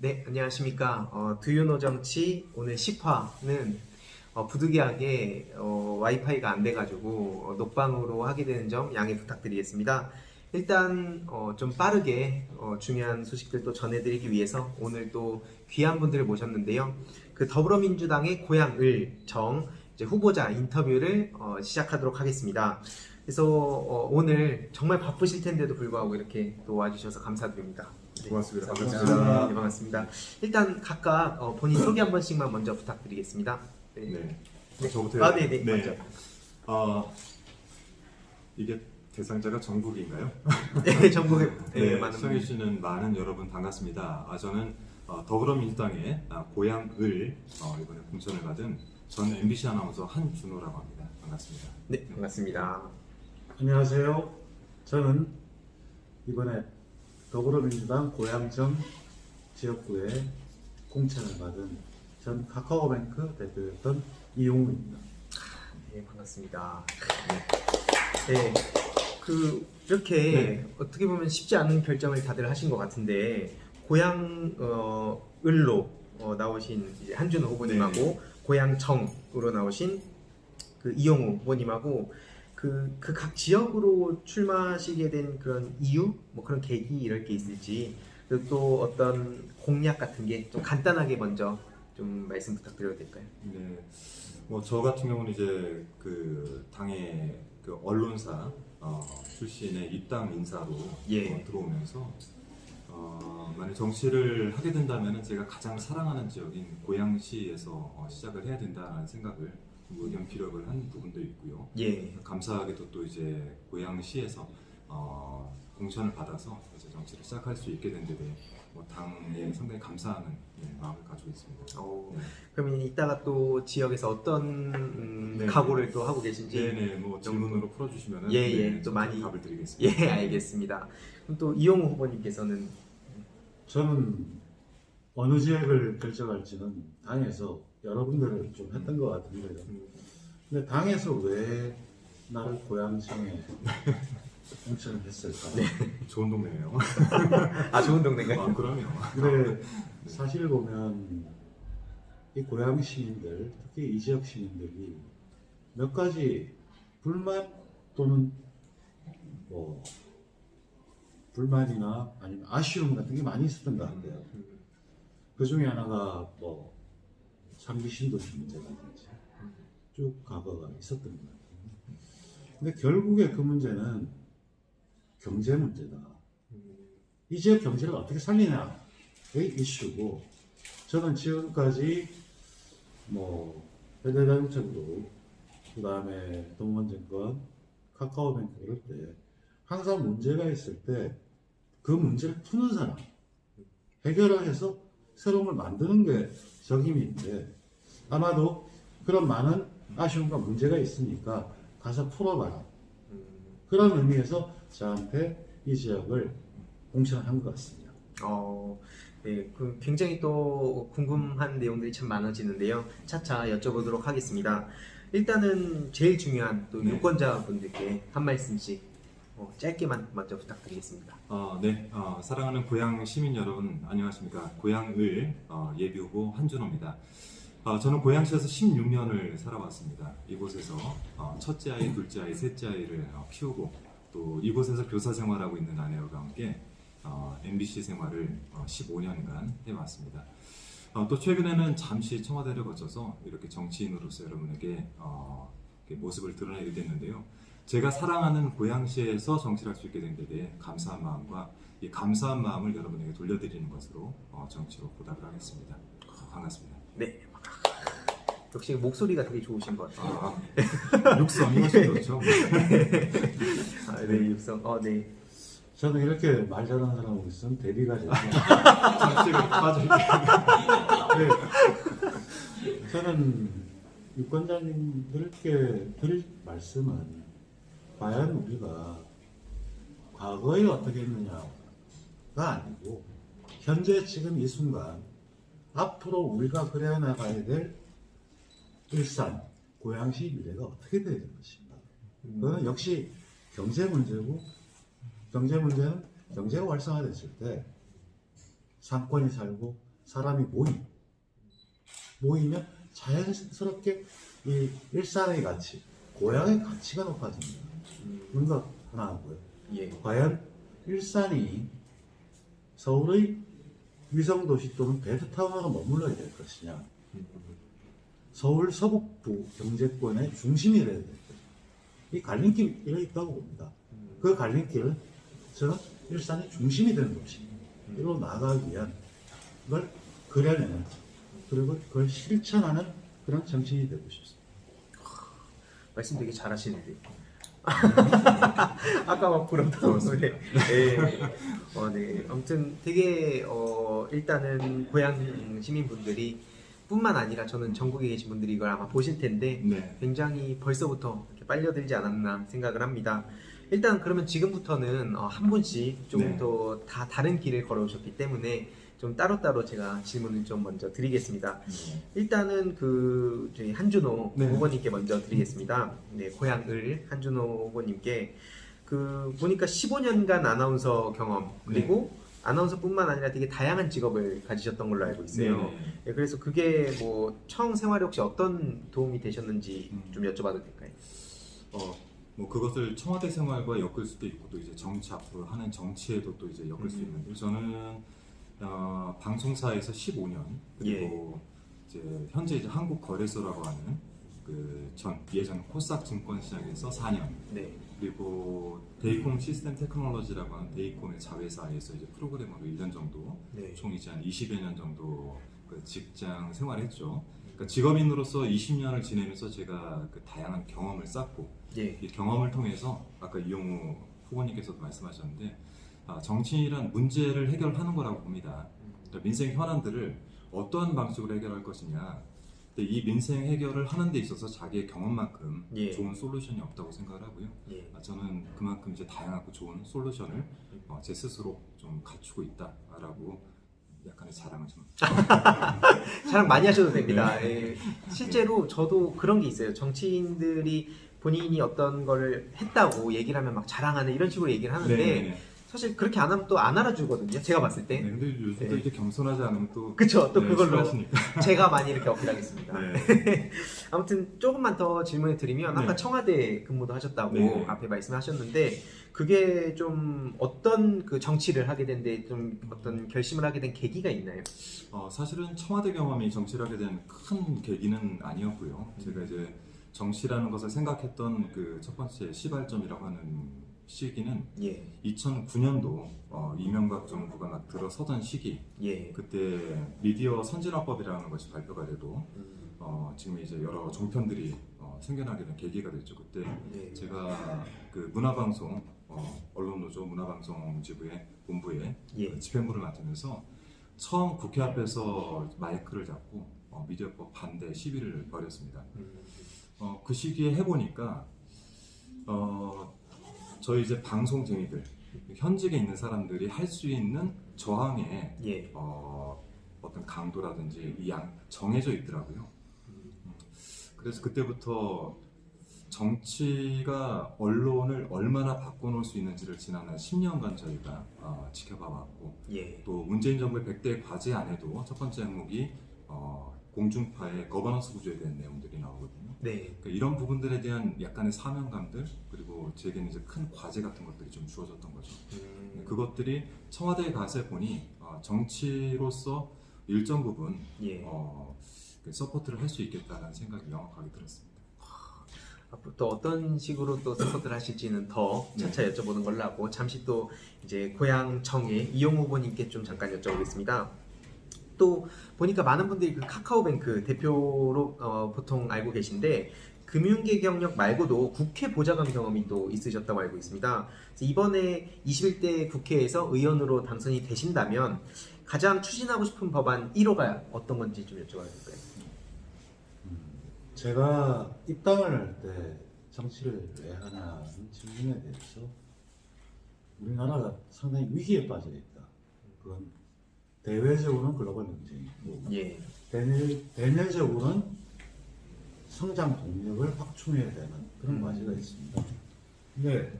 네, 안녕하십니까. 두유노 정치 오늘 10화는 부득이하게 와이파이가 안 돼가지고 녹방으로 하게 되는 점 양해 부탁드리겠습니다. 일단 좀 빠르게 중요한 소식들 또 전해드리기 위해서 오늘 또 귀한 분들을 모셨는데요. 그 더불어민주당의 고향을 정 이제 후보자 인터뷰를 시작하도록 하겠습니다. 그래서 오늘 정말 바쁘실 텐데도 불구하고 이렇게 또 와주셔서 감사드립니다. 네, 고맙습니다. 반갑습니다. 네, 반갑습니다. 일단 각각 본인 소개 한 번씩만 먼저 부탁드리겠습니다. 네. 네. 저부터. 네. 먼저. 이게 대상자가 전국인가요? 네, 전국에 네, 많은 시청해주시는 많은 여러분 반갑습니다. 저는 더불어민주당의 고향을 이번에 공천을 받은 전 MBC 아나운서 한준호라고 합니다. 반갑습니다. 네, 반갑습니다. 안녕하세요. 저는 이번에 더불어민주당 고양정 지역구에 공천을 받은 전 카카오뱅크 대표였던 이용우입니다. 네, 반갑습니다. 네, 이렇게 어떻게 보면 쉽지 않은 결정을 다들 하신 것 같은데 고향을로 나오신 이제 한준호 후보님하고 고향정으로 나오신 그 이용우 후보님하고 그 각 지역으로 출마하시게 된 그런 이유, 뭐 그런 계기 이럴 게 있을지, 그리고 또 어떤 공약 같은 게 좀 간단하게 먼저 좀 말씀 부탁드려도 될까요? 네, 뭐 저 같은 경우는 이제 그 당의 그 언론사 출신의 입당 인사로 들어오면서 만약 정치를 하게 된다면 제가 가장 사랑하는 지역인 고양시에서 시작을 해야 된다는 생각을 의견 피력을 한 부분도 있고요. 감사하게도 또 이제 고양시에서 공천을 받아서 이제 정치를 시작할 수 있게 된 데 대해 당에 상당히 감사하는 마음을 가지고 있습니다. 그러면 이따가 또 지역에서 어떤 네. 각오를 또 하고 계신지 네네, 뭐 질문으로 풀어주시면 또 많이 답을 드리겠습니다. 알겠습니다. 그럼 또 이용우 후보님께서는 저는 어느 지역을 결정할지는 당에서 여러분들을 좀 했던 것 같은데요. 근데 당에서 왜 나를 고양정에 공천을 했을까? 좋은 동네예요. 좋은 동네인가요? 그럼요. 근데 사실 보면 이 고양 시민들, 특히 이 지역 시민들이 몇 가지 불만 또는 뭐 불만이나 아니면 아쉬움 같은 게 많이 있었던 것 같아요. 그 중에 하나가 뭐 상기 신도시 문제라든지 쭉 과거가 있었던 것 같아요. 근데 결국에 그 문제는 경제 문제다. 이 지역 경제를 어떻게 살리냐의 이슈고, 저는 지금까지 뭐 현대자동차그룹, 그 다음에 동원증권, 카카오뱅크 이럴 때 항상 문제가 있을 때 그 문제를 푸는 사람, 해결을 해서 새로운 걸 만드는 게 적임인데, 아마도 그런 많은 아쉬움과 문제가 있으니까 가서 풀어봐라. 그런 의미에서 저한테 이 지역을 공천한 것 같습니다. 네, 굉장히 또 궁금한 내용들이 참 많아지는데요. 차차 여쭤보도록 하겠습니다. 일단은 제일 중요한 또 유권자분들께 한 말씀씩 짧게만 먼저 부탁드리겠습니다. 사랑하는 고양 시민 여러분 안녕하십니까. 고양을 예비후보 한준호입니다. 저는 고양시에서 16년을 살아왔습니다. 이곳에서 첫째 아이, 둘째 아이, 셋째 아이를 키우고 또 이곳에서 교사 생활하고 있는 아내와 함께 MBC 생활을 15년간 해왔습니다. 또 최근에는 잠시 청와대를 거쳐서 이렇게 정치인으로서 여러분에게 모습을 드러내게 됐는데요. 제가 사랑하는 고양시에서 정치를 할 수 있게 된 데 대해 감사한 마음과 이 감사한 마음을 여러분에게 돌려드리는 것으로 정치로 보답을 하겠습니다. 반갑습니다. 네. 역시 목소리가 되게 좋으신 것 같아요. 육성 이것이 그렇죠. 육성. 네. 저는 이렇게 말 잘하는 사람하고 있으면 대비가 되죠. 잠시를 빠질게요. 저는 유권자님들께 드릴 말씀은, 과연 우리가 과거에 어떻게 했느냐가 아니고 현재 지금 이 순간 앞으로 우리가 그려 나가야 될 일산, 고양시 미래가 어떻게 되야 될 것인가. 그거는 역시 경제 문제고, 경제 문제는 경제가 활성화됐을 때 상권이 살고 사람이 모이면 자연스럽게 이 일상의 가치, 고향의 가치가 높아집니다. 그런 거 하나 하고요. 예. 과연 일산이 서울의 위성도시 또는 베드타운으로 머물러야 될 것이냐, 서울 서북부 경제권의 중심이 되어야 될 것이냐, 이 갈림길이 있다고 봅니다. 그 갈림길을 저는 일산의 중심이 되는 도시로 나아가기 위한 걸 그려내는, 그리고 그걸 실천하는 그런 정치인이 되고 싶습니다. 말씀 되게 잘하시는데. 아까 막 부럽다고 소리. 네. 네. 아무튼 되게 일단은 고향 시민분들이 뿐만 아니라 저는 전국에 계신 분들이 이걸 아마 보실 텐데 네. 굉장히 벌써부터 이렇게 빨려들지 않았나 생각을 합니다. 일단 그러면 지금부터는 한 분씩 조금 네. 더 다 다른 길을 걸어오셨기 때문에 좀 따로따로 제가 질문을 좀 먼저 드리겠습니다. 일단은 저희 한준호 네. 후보님께 먼저 드리겠습니다. 네, 고향을 한준호 후보님께 보니까 15년간 아나운서 경험 그리고 아나운서뿐만 아니라 되게 다양한 직업을 가지셨던 걸로 알고 있어요. 네. 네, 그래서 그게 뭐 청 생활에 혹시 어떤 도움이 되셨는지 좀 여쭤봐도 될까요? 뭐 그것을 청와대 생활과 엮을 수도 있고 또 이제 정치 앞으로 하는 정치에도 또 이제 엮을 수 있는데 저는 방송사에서 15년 그리고 이제 현재 이제 한국거래소라고 하는 예전 코스닥 증권시장에서 4년 네. 그리고 데이콤 시스템 테크놀로지라고 하는 데이콤의 자회사에서 이제 프로그래머로 1년 정도 네. 총 이제 한 20여 년 정도 그 직장 생활했죠. 그러니까 직업인으로서 20년을 지내면서 제가 그 다양한 경험을 쌓고 예. 이 경험을 통해서 아까 이용우 후보님께서도 말씀하셨는데 정치인이란 문제를 해결하는 거라고 봅니다. 그러니까 민생 현안들을 어떠한 방식으로 해결할 것이냐. 근데 이 민생 해결을 하는 데 있어서 자기의 경험만큼 예. 좋은 솔루션이 없다고 생각을 하고요. 예. 저는 그만큼 이제 다양하고 좋은 솔루션을 제 스스로 좀 갖추고 있다라고 약간의 자랑을 좀. 자랑 많이 하셔도 됩니다. 예. 실제로 저도 그런 게 있어요. 정치인들이 본인이 어떤 거를 했다고 얘기를 하면 막 자랑하는 이런 식으로 얘기를 하는데 네. 사실 그렇게 안 하면 또 안 알아주거든요. 제가 봤을 때. 네, 근데 요즘 또 네. 이렇게 겸손하지 않으면 또 그쵸. 또 네, 그걸로 싫어하시니까. 제가 많이 이렇게 어필하겠습니다. 네. 아무튼 조금만 더 질문을 드리면 아까 네. 청와대 근무도 하셨다고 네. 앞에 말씀하셨는데 그게 좀 어떤 정치를 하게 된데 좀 어떤 결심을 하게 된 계기가 있나요? 사실은 청와대 경험이 정치를 하게 된 큰 계기는 아니었고요. 제가 이제 정치라는 것을 생각했던 그 첫 번째 시발점이라고 하는 시기는 예. 2009년도 이명박 정부가 막 들어서던 시기. 예. 그때 미디어 선진화법이라는 것이 발표가 되고 지금 이제 여러 종편들이 생겨나게 된 계기가 됐죠. 그때 네. 제가 그 문화방송 언론노조 문화방송지부의 본부에 예. 집행부를 맡으면서 처음 국회 앞에서 마이크를 잡고 미디어법 반대 시위를 벌였습니다. 그 시기에 해보니까 저희 이제 방송쟁이들 현직에 있는 사람들이 할 수 있는 저항의 예. 어떤 강도라든지 정해져 있더라고요. 그래서 그때부터 정치가 언론을 얼마나 바꿔놓을 수 있는지를 지난 한 10년간 저희가 지켜봐 왔고 예. 또 문재인 정부의 100대 과제 안에도 첫 번째 항목이 공중파의 거버넌스 구조에 대한 내용들이 나오거든요. 네. 그러니까 이런 부분들에 대한 약간의 사명감들 그리고 제게는 이제 큰 과제 같은 것들이 좀 주어졌던 거죠. 그것들이 청와대에 가서 보니 정치로서 일정 부분 예. 서포트를 할 수 있겠다는 생각이 명확하게 들었습니다. 앞으로 또 어떤 식으로 또 서포트를 하실지는 더 차차 여쭤보는 걸로 하고 잠시 또 이제 고향청의 이용우 후보님께 좀 잠깐 여쭤보겠습니다. 또 보니까 많은 분들이 카카오뱅크 대표로 보통 알고 계신데 금융계 경력 말고도 국회 보좌관 경험이 또 있으셨다고 알고 있습니다. 그래서 이번에 21대 국회에서 의원으로 당선이 되신다면 가장 추진하고 싶은 법안 1호가 어떤 건지 좀 여쭤봐도 될까요? 제가 입당을 할 때 정치를 왜 하냐는 질문에 대해서 우리나라가 상당히 위기에 빠져 있다. 그건 대외적으로는 글로벌 경쟁이고 예. 대내적으로는 성장 동력을 확충해야 되는 그런 과제가 있습니다. 근데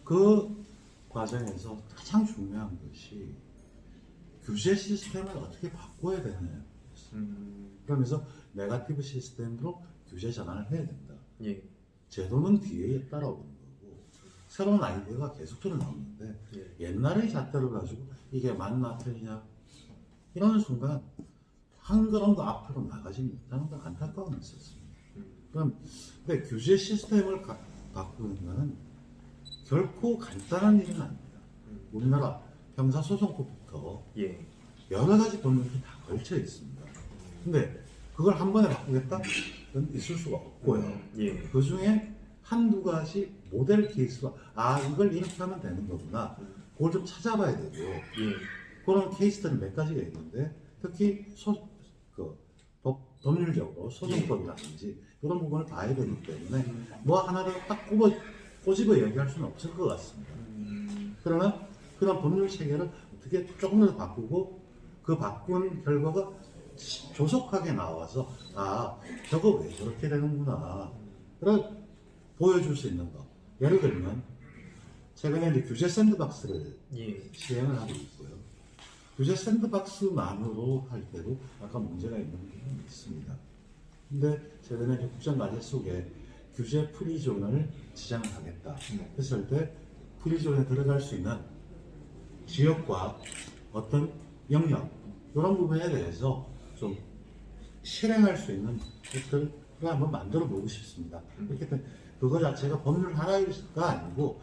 그 과정에서 가장 중요한 것이 규제 시스템을 어떻게 바꿔야 되느냐. 그러면서 네거티브 시스템으로 규제 전환을 해야 된다. 예. 제도는 뒤에 따라오는 거고 새로운 아이디어가 계속적으로 나오는데 예. 옛날의 잣대를 가지고 이게 맞나 틀리냐 이러는 순간 한 걸음도 앞으로 나가지 못하는 건 안타까움이 있었습니다. 그럼 근데 규제 시스템을 바꾸는 것은 결코 간단한 일은 아닙니다. 우리나라 형사소송법부터 예. 여러 가지 법률이 다 걸쳐 있습니다. 근데 그걸 한 번에 바꾸겠다? 그건 있을 수가 없고요. 예. 그 중에 한두 가지 모델 케이스가 이걸 이렇게 하면 되는 거구나. 그걸 좀 찾아봐야 되고 예. 그런 케이스들은 몇 가지가 있는데 특히 법률적으로 소송법이라든지 이런 부분을 봐야 되기 때문에 뭐 하나를 딱 꼬집어 얘기할 수는 없을 것 같습니다. 그러나 그런 법률 체계를 어떻게 조금 더 바꾸고 그 바꾼 결과가 조속하게 나와서 저거 왜 저렇게 되는구나 를 보여줄 수 있는 거. 예를 들면 최근에 이제 규제 샌드박스를 예. 시행을 하고 있고요. 규제 샌드박스만으로 할 때도 약간 문제가 있는 부분이 있습니다. 근데 최근에 이제 국정과제 속에 규제 프리존을 지정을 하겠다 했을 때 프리존에 들어갈 수 있는 지역과 어떤 영역 이런 부분에 대해서 좀 실행할 수 있는 것들을 한번 만들어 보고 싶습니다. 그렇기 때문에 그거 자체가 법률 하나가 아니고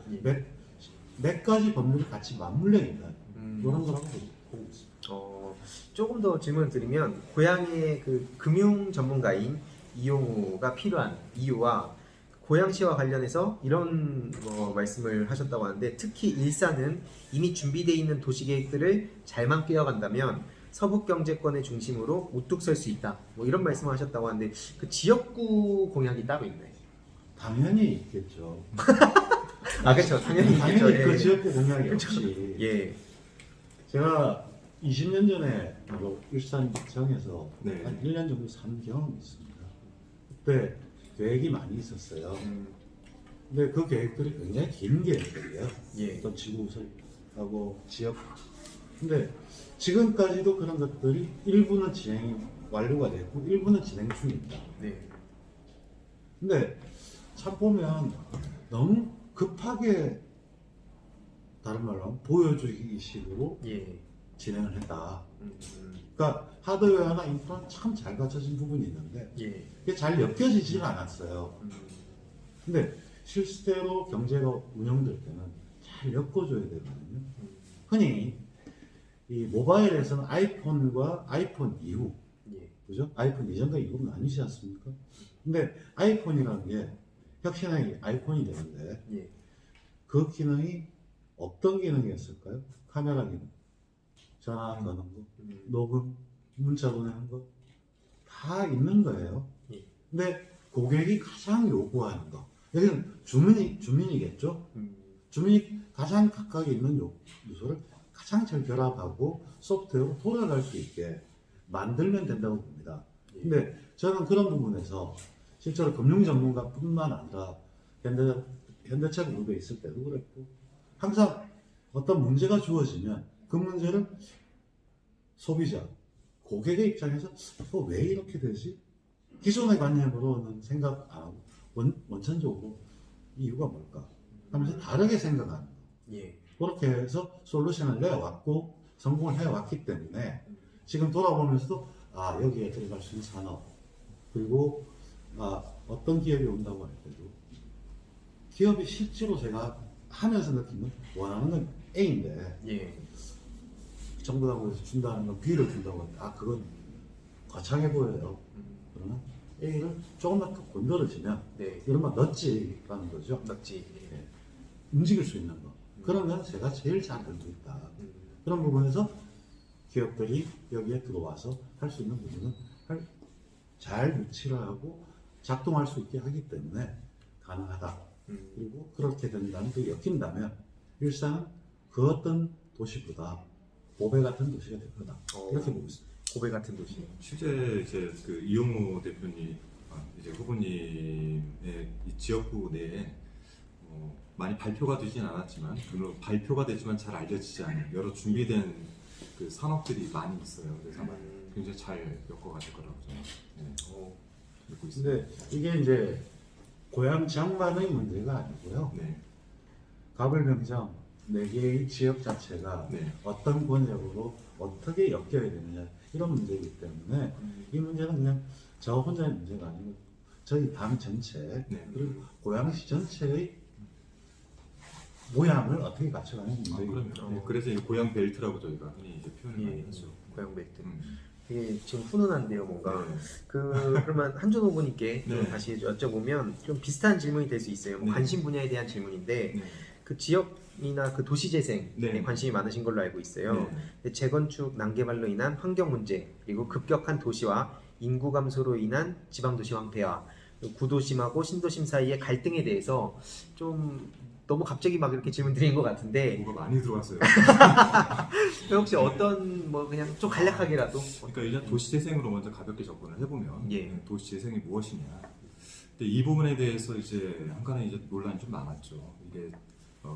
몇 가지 법률이 같이 맞물려 있는 이런 거라고 보고 있습니다. 조금 더 질문을 드리면 고향의 그 금융 전문가인 이용우가 필요한 이유와 고양시와 관련해서 이런 말씀을 하셨다고 하는데 특히 일산은 이미 준비되어 있는 도시계획들을 잘만 꿰어간다면 서북경제권의 중심으로 우뚝 설 수 있다. 뭐 이런 말씀을 하셨다고 하는데 그 지역구 공약이 따로 있나요? 당연히 있겠죠. 그렇죠. 당연히 있겠죠. 그 예. 지역구 공약이 없이 예. 제가 20년 전에 바로 일산청에서 네. 한 1년 정도 산 경험이 있습니다. 그때 계획이 많이 있었어요. 근데 그 계획들이 굉장히 긴 계획들이에요. 예. 어떤 지구설하고 지역. 근데 지금까지도 그런 것들이 일부는 진행이 완료가 됐고 일부는 진행 중입니다. 네. 근데 참 보면 너무 급하게 다른 말로 하면 보여주기 식으로 예. 진행을 했다. 그러니까 하드웨어나 인프라는 참 잘 갖춰진 부분이 있는데 예. 그게 잘 엮여지지는 않았어요. 근데 실제로 경제가 운영될 때는 잘 엮어줘야 되거든요. 흔히 이 모바일에서는 아이폰과 아이폰 이후, 예. 그죠? 아이폰 이전과 이후로 나뉘지 않습니까? 근데 아이폰이라는 게 혁신의 아이콘이 되는데 예. 그 기능이 어떤 기능이었을까요? 카메라 기능, 전화 거는 거, 녹음, 문자 보내는 거 다 있는 거예요. 예. 근데 고객이 가장 요구하는 거, 여기는 주민이겠죠? 주민이 가장 각각에 있는 요소를 가장 잘 결합하고 소프트웨어로 돌아갈 수 있게 만들면 된다고 봅니다. 근데 저는 그런 부분에서 실제로 금융 전문가뿐만 아니라 현대차 그룹에 있을 때도 그랬고 항상 어떤 문제가 주어지면 그 문제를 소비자, 고객의 입장에서 왜 이렇게 되지? 기존의 관념으로는 생각 안 하고 원천적으로 이유가 뭘까? 하면서 다르게 생각하는 거. 예. 그렇게 해서 솔루션을 내왔고 성공을 해왔기 때문에 지금 돌아보면서도 여기에 들어갈 수 있는 산업 그리고 어떤 기업이 온다고 할 때도 기업이 실제로 제가 하면서 느끼는 원하는 건 A인데 예. 정부가 그래서 준다는 건 B를 준다고 하는데 그건 거창해 보여요. 그러면 A를 조금만 더 건드려지면 네. 이른바 넛지라는 거죠. 넛지. 예. 움직일 수 있는 거. 그런 건 제가 제일 잘 알고 있다. 그런 부분에서 기업들이 여기에 들어와서 할 수 있는 부분은 잘 유치를 하고 작동할 수 있게 하기 때문에 가능하다. 그리고 그렇게 된다면, 그 엮인다면 일산은 그 어떤 도시보다 보배 같은 도시가 될 거다. 이렇게 보고 있습니다. 고배 같은 도시. 실제 이제 그 이용우 대표님, 이제 후보님의 이 지역구 내에 많이 발표가 되진 않았지만, 물론 발표가 되지만 잘 알려지지 않은 여러 준비된 그 산업들이 많이 있어요. 그래서 아마 음. 굉장히 잘 엮어가 될 거라고 저는 어, 믿고 있습니다. 근데 이게 이제 고향장만의 문제가 아니고요. 네, 가불명장 4개의 지역 자체가 네, 어떤 권역으로 어떻게 엮여야 되느냐 이런 문제이기 때문에 이 문제는 그냥 저 혼자의 문제가 아니고 저희 당 전체 네. 그리고 고양시 전체의 모양을 어떻게 갖춰가는 아, 문제이기 그럼요. 때문에 네, 그래서 이제 고향 벨트라고 저희가 흔히 이제 표현을 많이 예, 하죠. 고향 벨트. 음. 되게 지금 훈훈한데요, 뭔가. 네. 그러면 한준호 분님께 좀 네. 다시 여쭤보면 좀 비슷한 질문이 될 수 있어요. 뭐 네. 관심 분야에 대한 질문인데 네. 그 지역이나 그 도시 재생에 네. 관심이 많으신 걸로 알고 있어요. 네. 근데 재건축 난개발로 인한 환경 문제 그리고 급격한 도시와 인구 감소로 인한 지방 도시 황폐화, 구도심하고 신도심 사이의 갈등에 대해서 좀 너무 갑자기 막 이렇게 질문 드린 것 같은데 뭐가 많이 들어왔어요. 혹시 어떤 뭐 그냥 좀 간략하게라도 그러니까 일단 도시재생으로 먼저 가볍게 접근을 해보면 예. 도시재생이 무엇이냐. 근데 이 부분에 대해서 이제 한간에 이제 논란이 좀 많았죠. 이게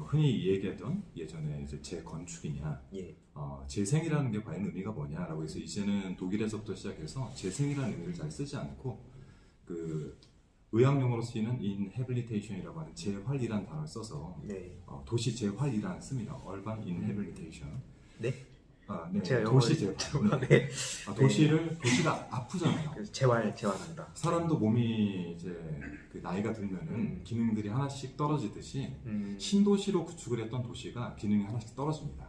흔히 얘기하던 예전에 이제 재건축이냐, 예. 재생이라는 게 과연 의미가 뭐냐라고 해서 이제는 독일에서부터 시작해서 재생이라는 의미를 잘 쓰지 않고 그 의학용어로 쓰이는 inhabilitation이라고 하는 재활이라는 단어를 써서 네. 도시 재활이라는 씁니다. urban inhabilitation. 네? 네. 제가 도시 영어를 재활. 네. 도시가 아프잖아요. 그래서 재활한다. 사람도 몸이 이제 그 나이가 들면은 기능들이 하나씩 떨어지듯이 신도시로 구축을 했던 도시가 기능이 하나씩 떨어집니다.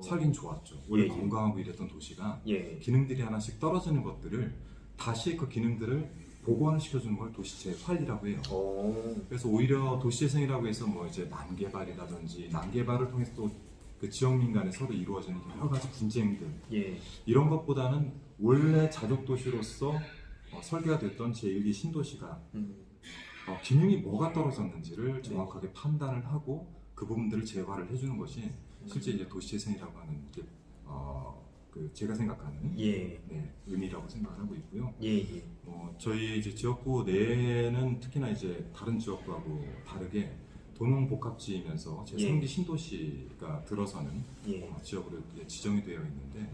살긴 좋았죠. 원래 예, 예. 건강하고 이랬던 도시가 예. 기능들이 하나씩 떨어지는 것들을 다시 그 기능들을 복원을 시켜주는 걸 도시 재활이라고 해요. 그래서 오히려 도시재생이라고 해서 뭐 이제 난개발이라든지 난개발을 통해서 또 그 지역민 간에 서로 이루어지는 여러 가지 분쟁들 예. 이런 것보다는 원래 자족 도시로서 설계가 됐던 제1기 신도시가 기능이 뭐가 떨어졌는지를 정확하게 판단을 하고 그 부분들을 재활을 해주는 것이 실제 이제 도시재생이라고 하는 게 그 제가 생각하는 예. 네, 의미라고 생각을 하고 있고요. 예. 예. 저희 이제 지역구 내에는 특히나 이제 다른 지역구하고 다르게 도농복합지이면서 제3기 예. 신도시가 들어서는 예. 지역으로 이제 지정이 되어 있는데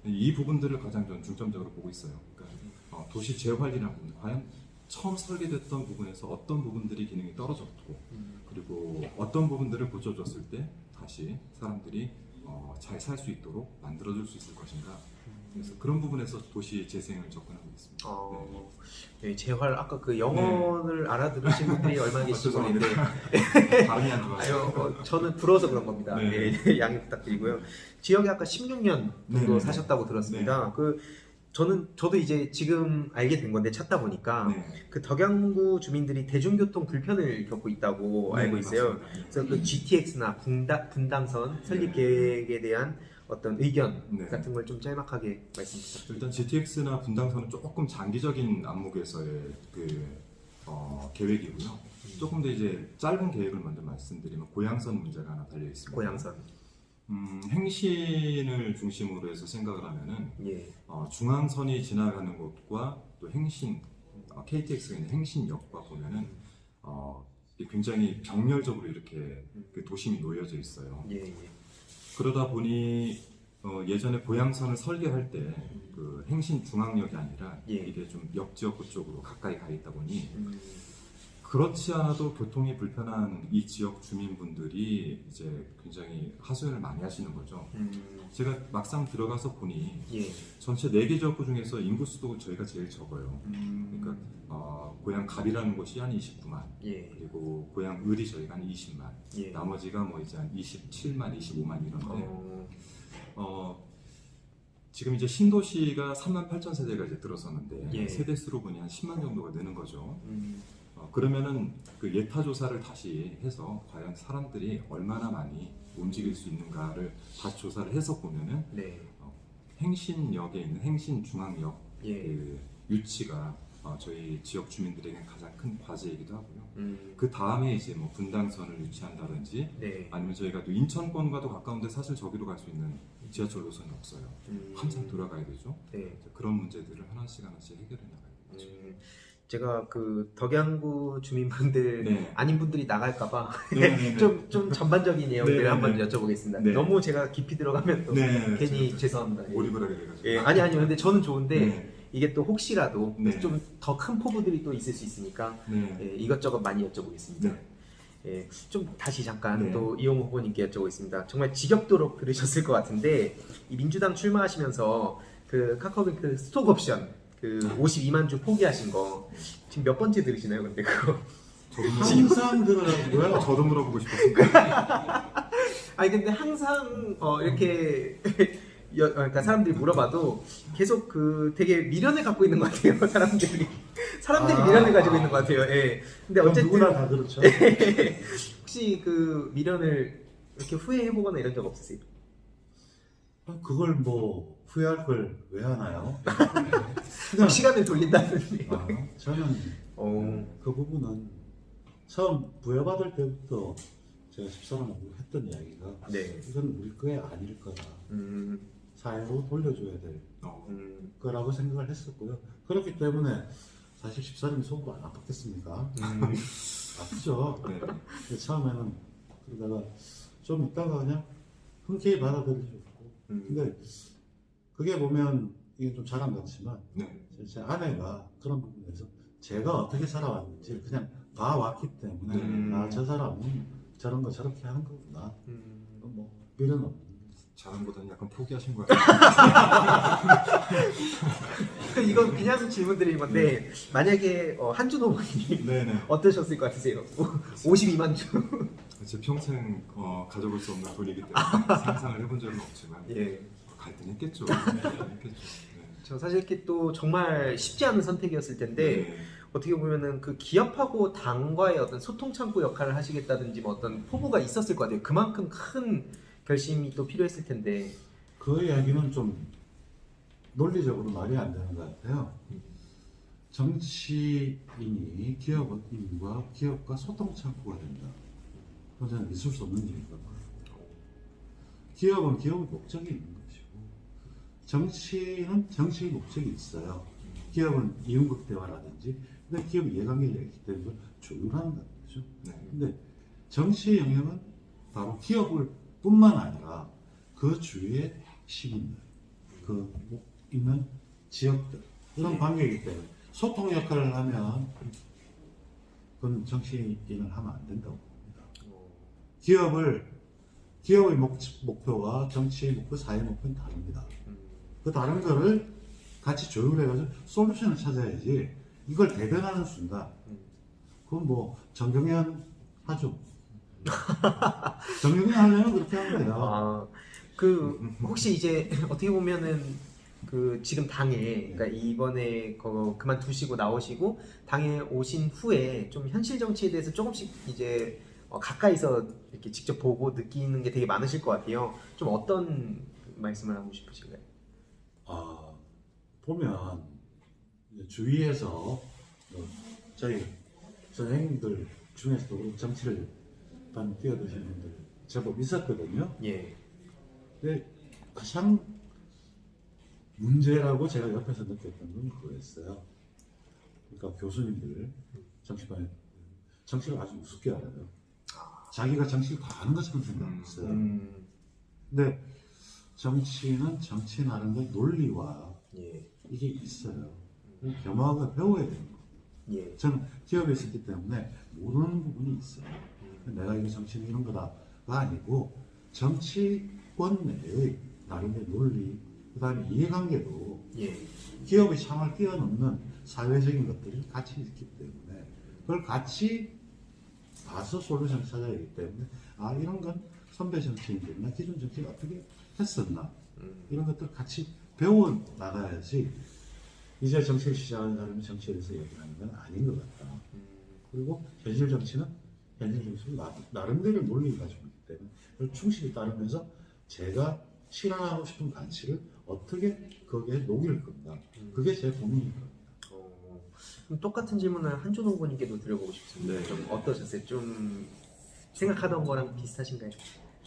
이 부분들을 가장 전 중점적으로 보고 있어요. 그러니까 도시 재활이라는 부분, 과연 처음 설계됐던 부분에서 어떤 부분들이 기능이 떨어졌고 그리고 어떤 부분들을 고쳐줬을 때 다시 사람들이 잘 살 수 있도록 만들어줄 수 있을 것인가. 그래서 그런 부분에서 도시 재생을 접근하고 있습니다. 네, 재활 아까 그 영어를 알아들으신 분들이 얼마나 계실지 모르겠는데 발음이 안 좋아요. 아유, 저는 불어서 그런 겁니다. 네. 네, 양해 부탁드리고요. 지역에 아까 16년 정도 네. 사셨다고 들었습니다. 저도 이제 지금 알게 된 건데 찾다 보니까 네. 그 덕양구 주민들이 대중교통 불편을 겪고 있다고 알고 있어요. 맞습니다. 그래서 그 GTX나 분당선 설립 계획에 대한 어떤 의견 네. 같은 걸 좀 짤막하게 말씀 부탁드립니다. 일단 GTX나 분당선은 조금 장기적인 안목에서의 계획이고요. 조금 더 이제 짧은 계획을 먼저 말씀드리면 고양선 문제가 하나 달려 있습니다. 고양선. 행신을 중심으로 해서 생각을 하면은 예. 중앙선이 지나가는 곳과 또 행신 KTX가 있는 행신역과 보면은 굉장히 병렬적으로 이렇게 그 도심이 놓여져 있어요. 예. 그러다 보니 예전에 고양선을 설계할 때 그 행신 중앙역이 아니라 예. 이게 좀 역지역구 쪽으로 가까이 가 있다 보니 그렇지 않아도 교통이 불편한 이 지역 주민분들이 이제 굉장히 하소연을 많이 하시는 거죠. 제가 막상 들어가서 보니 예. 전체 4개 지역구 중에서 인구수도 저희가 제일 적어요. 그러니까 고양 갑이라는 곳이 한 29만, 예. 그리고 고양 을이 저희가 한 20만, 예. 나머지가 뭐 이제 한 27만, 25만 이런데 지금 이제 신도시가 3만 8천 세대가 이제 들어섰는데 예. 세대수로 보니 한 10만 정도가 되는 거죠. 그러면은 그 예타 조사를 다시 해서 과연 사람들이 얼마나 많이 움직일 수 있는가를 다시 조사를 해서 보면은 네. 행신역에 있는 행신중앙역 예. 그 유치가 저희 지역 주민들에게 가장 큰 과제이기도 하고요. 그 음. 다음에 이제 뭐 분당선을 유치한다든지 네. 아니면 저희가 또 인천권과도 가까운데 사실 저기로 갈 수 있는 지하철 노선이 없어요. 한참 돌아가야 되죠. 네. 그런 문제들을 하나씩 해결해 나가야 되죠. 제가 그 덕양구 주민분들 네. 아닌 분들이 나갈까봐 네. 좀 전반적인 내용들을 네, 한번 네. 여쭤보겠습니다. 네. 너무 제가 깊이 들어가면 또 네, 괜히 제가 죄송합니다. 예. 몰입을 하게 돼가지고. 예, 아니요. 근데 저는 좋은데 네. 이게 또 혹시라도 네. 좀 더 큰 포부들이 또 있을 수 있으니까 네. 예, 이것저것 많이 여쭤보겠습니다. 네. 예, 좀 다시 잠깐 네. 또 이용호 후보님께 여쭤보겠습니다. 정말 지겹도록 들으셨을 것 같은데 이 민주당 출마하시면서 그 카카오뱅크 스톡 옵션 그 52만 주 포기하신 거 지금 몇 번째 들으시나요? 근데 그거 저도 항상 들어가고요. 저도 물어보고 싶었습니다. 아니 근데 항상 이렇게 그러니까 사람들이 물어봐도 계속 그 되게 미련을 갖고 있는 것 같아요. 사람들이 미련을 가지고 있는 것 같아요. 예. 근데 그건 어쨌든 누구나 다 그렇죠. 혹시 그 미련을 이렇게 후회해보거나 이런 적 없으세요? 그걸 뭐 후회할 걸 왜 하나요? 그냥 시간을 돌린다는데. 저는 그 부분은 처음 부여받을 때부터 제가 집사람하고 했던 이야기가 네. 이건 우리 거에 아닐 거다. 음, 사회로 돌려줘야 될 음, 거라고 생각을 했었고요. 그렇기 때문에 사실 집사람이 속으로 안 아팠겠습니까? 아프죠. 네. 근데 처음에는 그러다가 좀 있다가 그냥 흔쾌히 받아들여줬고 근데 그게 보면 이게 좀 자랑 같지만 네. 제 아내가 그런 부분에서 제가 어떻게 살아왔는지 그냥 봐왔기 때문에 저 사람은 저런 거 저렇게 하는 거구나. 뭐 미련 없는. 자랑보다는 약간 포기하신 것 같아요. 이건 그냥 질문 드리는 건데 만약에 한준 어머니 네네. 어떠셨을 것 같으세요? 52만 주. 제 평생 가져볼 수 없는 돈이기 때문에 상상을 해본 적은 없지만 예. 갈등했겠죠. 갈등했겠죠. 네. 저 사실 이렇게 또 정말 쉽지 않은 선택이었을 텐데 네. 어떻게 보면은 그 기업하고 당과의 어떤 소통 창구 역할을 하시겠다든지 뭐 어떤 포부가 있었을 것 같아요. 그만큼 큰 결심이 또 필요했을 텐데. 그 이야기는 좀 논리적으로 말이 안 되는 것 같아요. 정치인이 기업인과 기업과 소통 창구가 된다. 그건 저는 있을 수 없는 일이라고 봐요. 기업은 기업의 목적이 있는 것이고 정치는 정치의 목적이 있어요. 기업은 이윤극대화라든지 근데 기업은 이해관계가 있기 때문에 조율하는 거죠. 네. 근데 정치의 영역은 바로 기업을 뿐만 아니라 그 주위의 시민들, 그 있는 지역들 이런 관계이기 때문에 소통 역할을 하면 그건 정치인을 하면 안 된다고 봅니다. 기업의 목표와 정치의 목표, 사회 목표는 다릅니다. 그 다른 거를 같이 조율해가지고 솔루션을 찾아야지 이걸 대변하는 순간 그건 뭐 정경련 하죠. 정경련 하려면 그렇게 하면 돼요. 아, 그 혹시 이제 어떻게 보면은 그 지금 당에 그러니까 이번에 그만두시고 나오시고 당에 오신 후에 좀 현실 정치에 대해서 조금씩 이제 가까이서 이렇게 직접 보고 느끼는 게 되게 많으실 것 같아요. 좀 어떤 말씀을 하고 싶으신가요? 보면 주위에서 저희 선생님들 중에서도 정치를 많이 뛰어드시는 분들 제법 있었거든요. 예. 근데 가장 문제라고 제가 옆에서 느꼈던 건 그거였어요. 그러니까 교수님들 정치반에 정치를 아주 우습게 알아요. 자기가 정치를 다 아는 것처럼 생각했어요. 근데 정치는 정치 나름의 논리와 예. 이게 있어요. 겸허하게 배워야 되는 거예요. 예. 저는 기업에 있었기 때문에 모르는 부분이 있어요. 내가 이거 정치는 이런 거다가 아니고 정치권 내의 나름의 논리, 그 다음에 이해관계도 예. 기업의 창을 뛰어넘는 사회적인 것들이 같이 있기 때문에 그걸 같이 봐서 솔루션을 찾아야 하기 때문에 이런 건 선배 정치인들이나 기존 정치가 어떻게 했었나 이런 것들 같이 배워 나가야지 이제 정치를 시작하는 사람이 정치에 대해서 얘기하는 건 아닌 것 같다. 그리고 현실 정치는 현실 정치는 나름대로 논리를 가지고 있기 때문에 그걸 충실히 따르면서 제가 실현하고 싶은 가치를 어떻게 거기에 녹일 건가 그게 제 고민인 겁니다. 그럼 똑같은 질문을 한준 후보님께도 드려보고 싶습니다. 네. 좀 어떠셨어요? 좀 생각하던 거랑 비슷하신가요?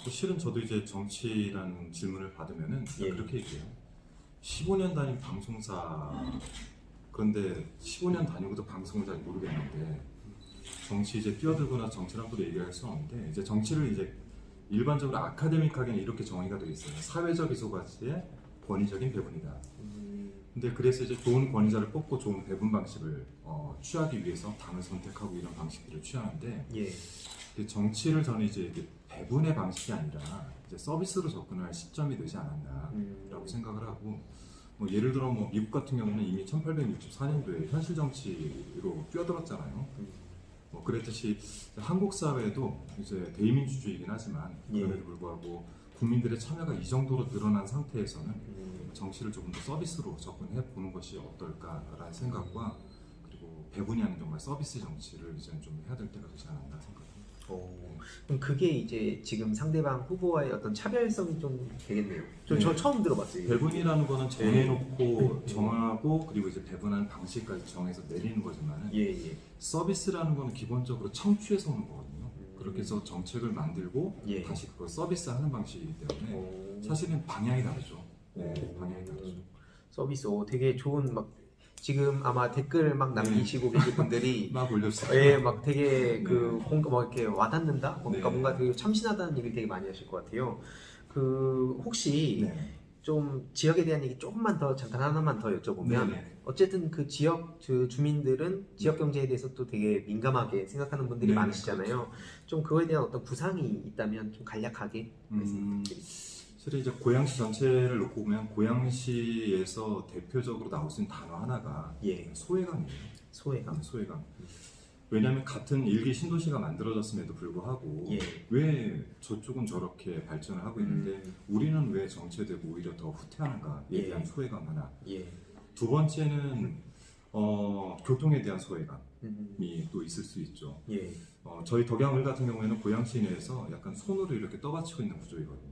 실은 저도 이제 정치라는 질문을 받으면은 예. 그렇게 얘기해요. 15년 다닌 방송사 그런데 15년 다니고도 방송을 잘 모르겠는데 정치 이제 뛰어들거나 정치를 함부로 얘기할 수 없는데 이제 정치를 이제 일반적으로 아카데믹하게는 이렇게 정의가 되어 있어요. 사회적 이소가치의 권위적인 배분이다. 근데 그래서 이제 좋은 권위자를 뽑고 좋은 배분 방식을 취하기 위해서 당을 선택하고 이런 방식들을 취하는데 예. 정치를 저는 이제 이게 배분의 방식이 아니라 이제 서비스로 접근할 시점이 되지 않았나라고 생각을 하고 뭐 예를 들어 뭐 미국 같은 경우는 이미 1864년도에 현실 정치로 뛰어들었잖아요. 뭐 그랬듯이 한국 사회도 이제 대의민주주의이긴 하지만 그럼에도 불구하고 국민들의 참여가 이 정도로 늘어난 상태에서는 정치를 조금 더 서비스로 접근해 보는 것이 어떨까라는 생각과 그리고 배분이 아닌 정말 서비스 정치를 이제는 좀 해야 될 때가 되지 않았나 생각합니다. 그럼 그게 이제 지금 상대방 후보와의 어떤 차별성이 좀 되겠네요. 저 처음 들어봤어요. 배분이라는 거는 정해놓고 정하고 그리고 이제 배분하는 방식까지 정해서 내리는 거지만 예. 서비스라는 거는 기본적으로 청취해서 오는 거거든요. 그렇게 해서 정책을 만들고 다시 그걸 서비스하는 방식이기 때문에 사실은 방향이 다르죠. 방향이 다르죠. 서비스 되게 좋은 막 지금 아마 댓글 막 남기시고 계신 분들이 막 올렸어요. 예, 막 되게 그 공감 막 이렇게 와닿는다. 그러니까 뭔가 되게 참신하다는 얘기를 되게 많이 하실 것 같아요. 그 혹시 좀 지역에 대한 얘기 조금만 더 잠깐 하나만 더 여쭤보면 어쨌든 그 지역 주민들은 지역 경제에 대해서 또 되게 민감하게 생각하는 분들이 많으시잖아요. 그렇죠. 좀 그거에 대한 어떤 구상이 있다면 좀 간략하게 말씀드리겠습니다. 사실 이제 고양시 전체를 놓고 보면 고양시에서 대표적으로 나올 수 있는 단어 하나가 소외감이에요. 소외감. 소외감. 왜냐하면 같은 일기 신도시가 만들어졌음에도 불구하고 왜 저쪽은 저렇게 발전을 하고 있는데 우리는 왜 정체되고 오히려 더 후퇴하는가에 대한 소외감 하나. 두 번째는 교통에 대한 소외감이 또 있을 수 있죠. 저희 덕양을 같은 경우에는 고양시 내에서 약간 손으로 이렇게 떠받치고 있는 구조이거든요.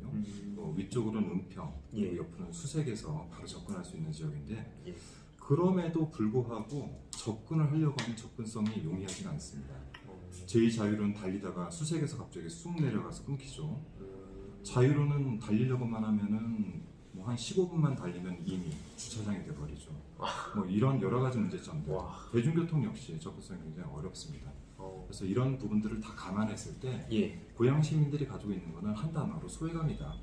위쪽으로는 은평, 그리고 옆으로는 수색에서 바로 접근할 수 있는 지역인데 그럼에도 불구하고 접근을 하려고 하면 접근성이 용이하지가 않습니다. 제2자유로는 달리다가 수색에서 갑자기 쑥 내려가서 끊기죠. 자유로는 달리려고만 하면은 뭐 한 15분만 달리면 이미 주차장이 돼버리죠. 뭐 이런 여러 가지 문제점들. 대중교통 역시 접근성이 굉장히 어렵습니다. 그래서 이런 부분들을 다 감안했을 때 고양 시민들이 가지고 있는 것은 한 단어로 소외감이다.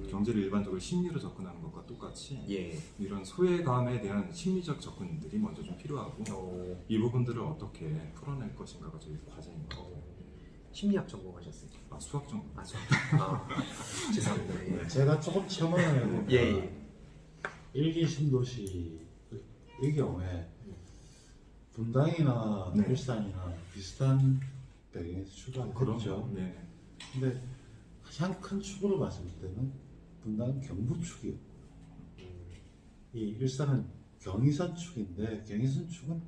경제를 일반적으로 심리로 접근하는 것과 똑같이 이런 소외감에 대한 심리적 접근들이 먼저 좀 필요하고 이 부분들을 어떻게 풀어낼 것인가가 저희 과제인 것 같아요. 심리학 전공하셨어요? 수학 전공. 죄송합니다. 제가 조금 체험을 해보면 일기 신도시 의 경우에 분당이나 일산이나 비슷한 배경에서 출발을 했죠. 근데 가장 큰 축으로 봤을 때는 분당은 경부축이었고 이 일산은 경의선 축인데 경의선 축은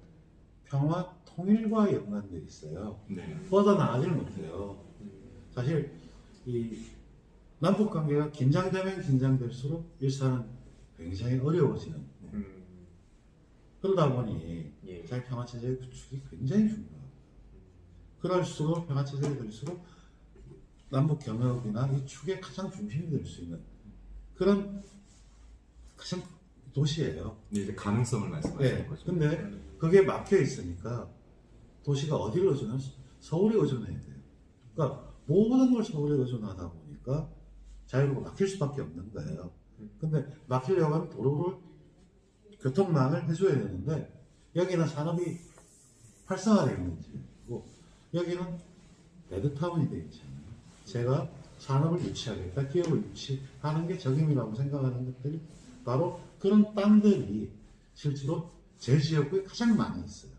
평화 통일과 연관되어 있어요. 뻗어나가지를 못해요. 사실 이 남북 관계가 긴장되면 긴장될수록 일산은 굉장히 어려워지는. 그러다 보니 잘 평화체제의 구축이 굉장히 중요해요. 그럴수록 평화체제가 될수록 남북 경협이나 이 축의 가장 중심이 될 수 있는 그런 가장 도시예요. 이제 가능성을 말씀하시는 거죠. 근데 그게 막혀 있으니까 도시가 어디를 의존하냐? 서울에 의존해야 돼요. 그러니까 모든 걸 서울에 의존하다 보니까 자유로가 막힐 수밖에 없는 거예요. 근데 막히려고 하면 도로를 교통망을 해줘야 되는데 여기는 산업이 활성화되어 있는 지역이고 여기는 레드타운이 되어 있잖아요. 제가 산업을 유치하겠다, 기업을 유치하는 게 적임이라고 생각하는 것들이 바로 그런 땅들이 실제로 제 지역에 가장 많이 있어요.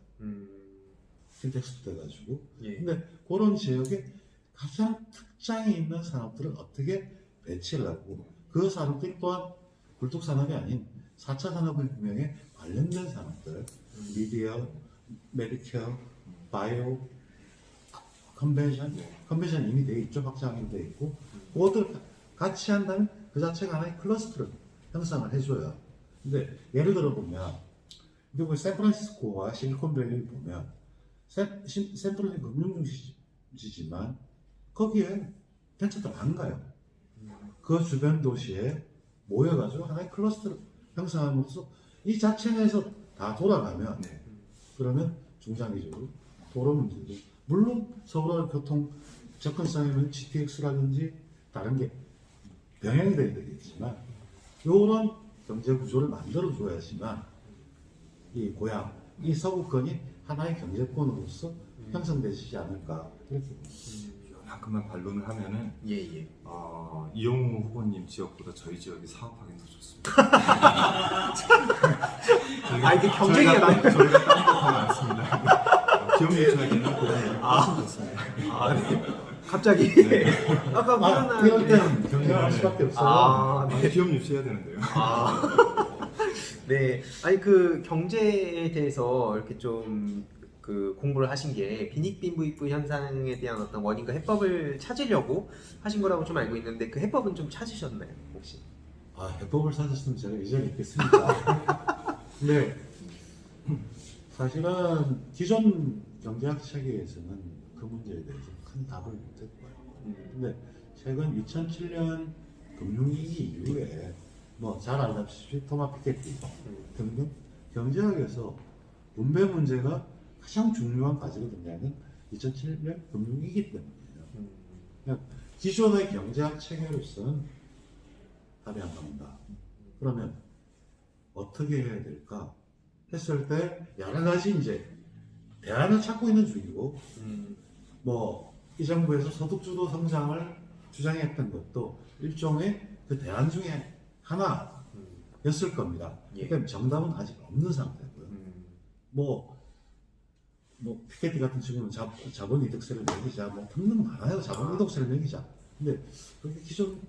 신텍스 돼가지고. 근데 그런 지역에 가장 특장이 있는 산업들을 어떻게 배치를 하고 그 산업들이 또한 굴뚝산업이 아닌 4차 산업혁명에 관련된 산업들, 미디어, 메디케어, 바이오, 컨벤션 이미 돼 있죠. 확장이 돼 있고 그것들 같이 한다면 그 자체가 하나의 클러스터를 형성을 해줘요. 근데 예를 들어 보면 미국 샌프란시스코와 실리콘밸리를 보면 샌프란시스코 금융중심지지만 거기에 벤처들 안 가요. 그 주변 도시에 모여가지고 하나의 클러스터를 형성함으로써 이 자체 내에서 다 돌아가면 네. 그러면 중장기적으로 도로 문제도 물론 서울의 교통 접근성에는 GTX라든지 다른 게 병행이 돼야 되겠지만 이런 경제 구조를 만들어 줘야지만 이 고향, 이 서구권이 하나의 경제권으로서 형성되지 않을까 그렇게 봅니다. 요만큼만 반론을 하면은 예. 이용우 후보님 지역보다 저희 지역이 사업하기는 더 좋습니다. 아, 이게 경쟁이야, 나. 저희가 딴 것도 많습니다. 기업 유치하기에는 고향이 훨씬 좋습니다. 아, 네. 갑자기 아까 이럴 무슨 때는 경쟁할 수밖에 없어요. 아, 네. 기업 유치해야 되는데요. 네. 아니 그 경제에 대해서 이렇게 좀 그 공부를 하신 게 빈익빈부익부 현상에 대한 어떤 원인과 해법을 찾으려고 하신 거라고 좀 알고 있는데 그 해법은 좀 찾으셨나요, 혹시? 해법을 찾았으면 제가 이 자리에 있겠습니다. 근데 사실은 기존 경제학 체계에서는 그 문제에 대해서 큰 답을 못했고요. 근데 최근 2007년 금융위기 이후에 뭐 잘 알다시피 토마 피케티 등등 경제학에서 분배 문제가 가장 중요한 과제가 된다는 2007년 금융위기 때문이에요. 그냥 기존의 경제학 체계로서는 답이 안 나온다. 그러면 어떻게 해야 될까 했을 때 여러 가지 이제 대안을 찾고 있는 중이고 뭐 이 정부에서 소득주도 성장을 주장했던 것도 일종의 그 대안 중에 하나였을 겁니다. 예. 그러니까 정답은 아직 없는 상태고요. 뭐 피케티 같은 친구는 자본이득세를 매기자, 뭐 등등 많아요. 자본이득세를 매기자. 근데 그렇게 기존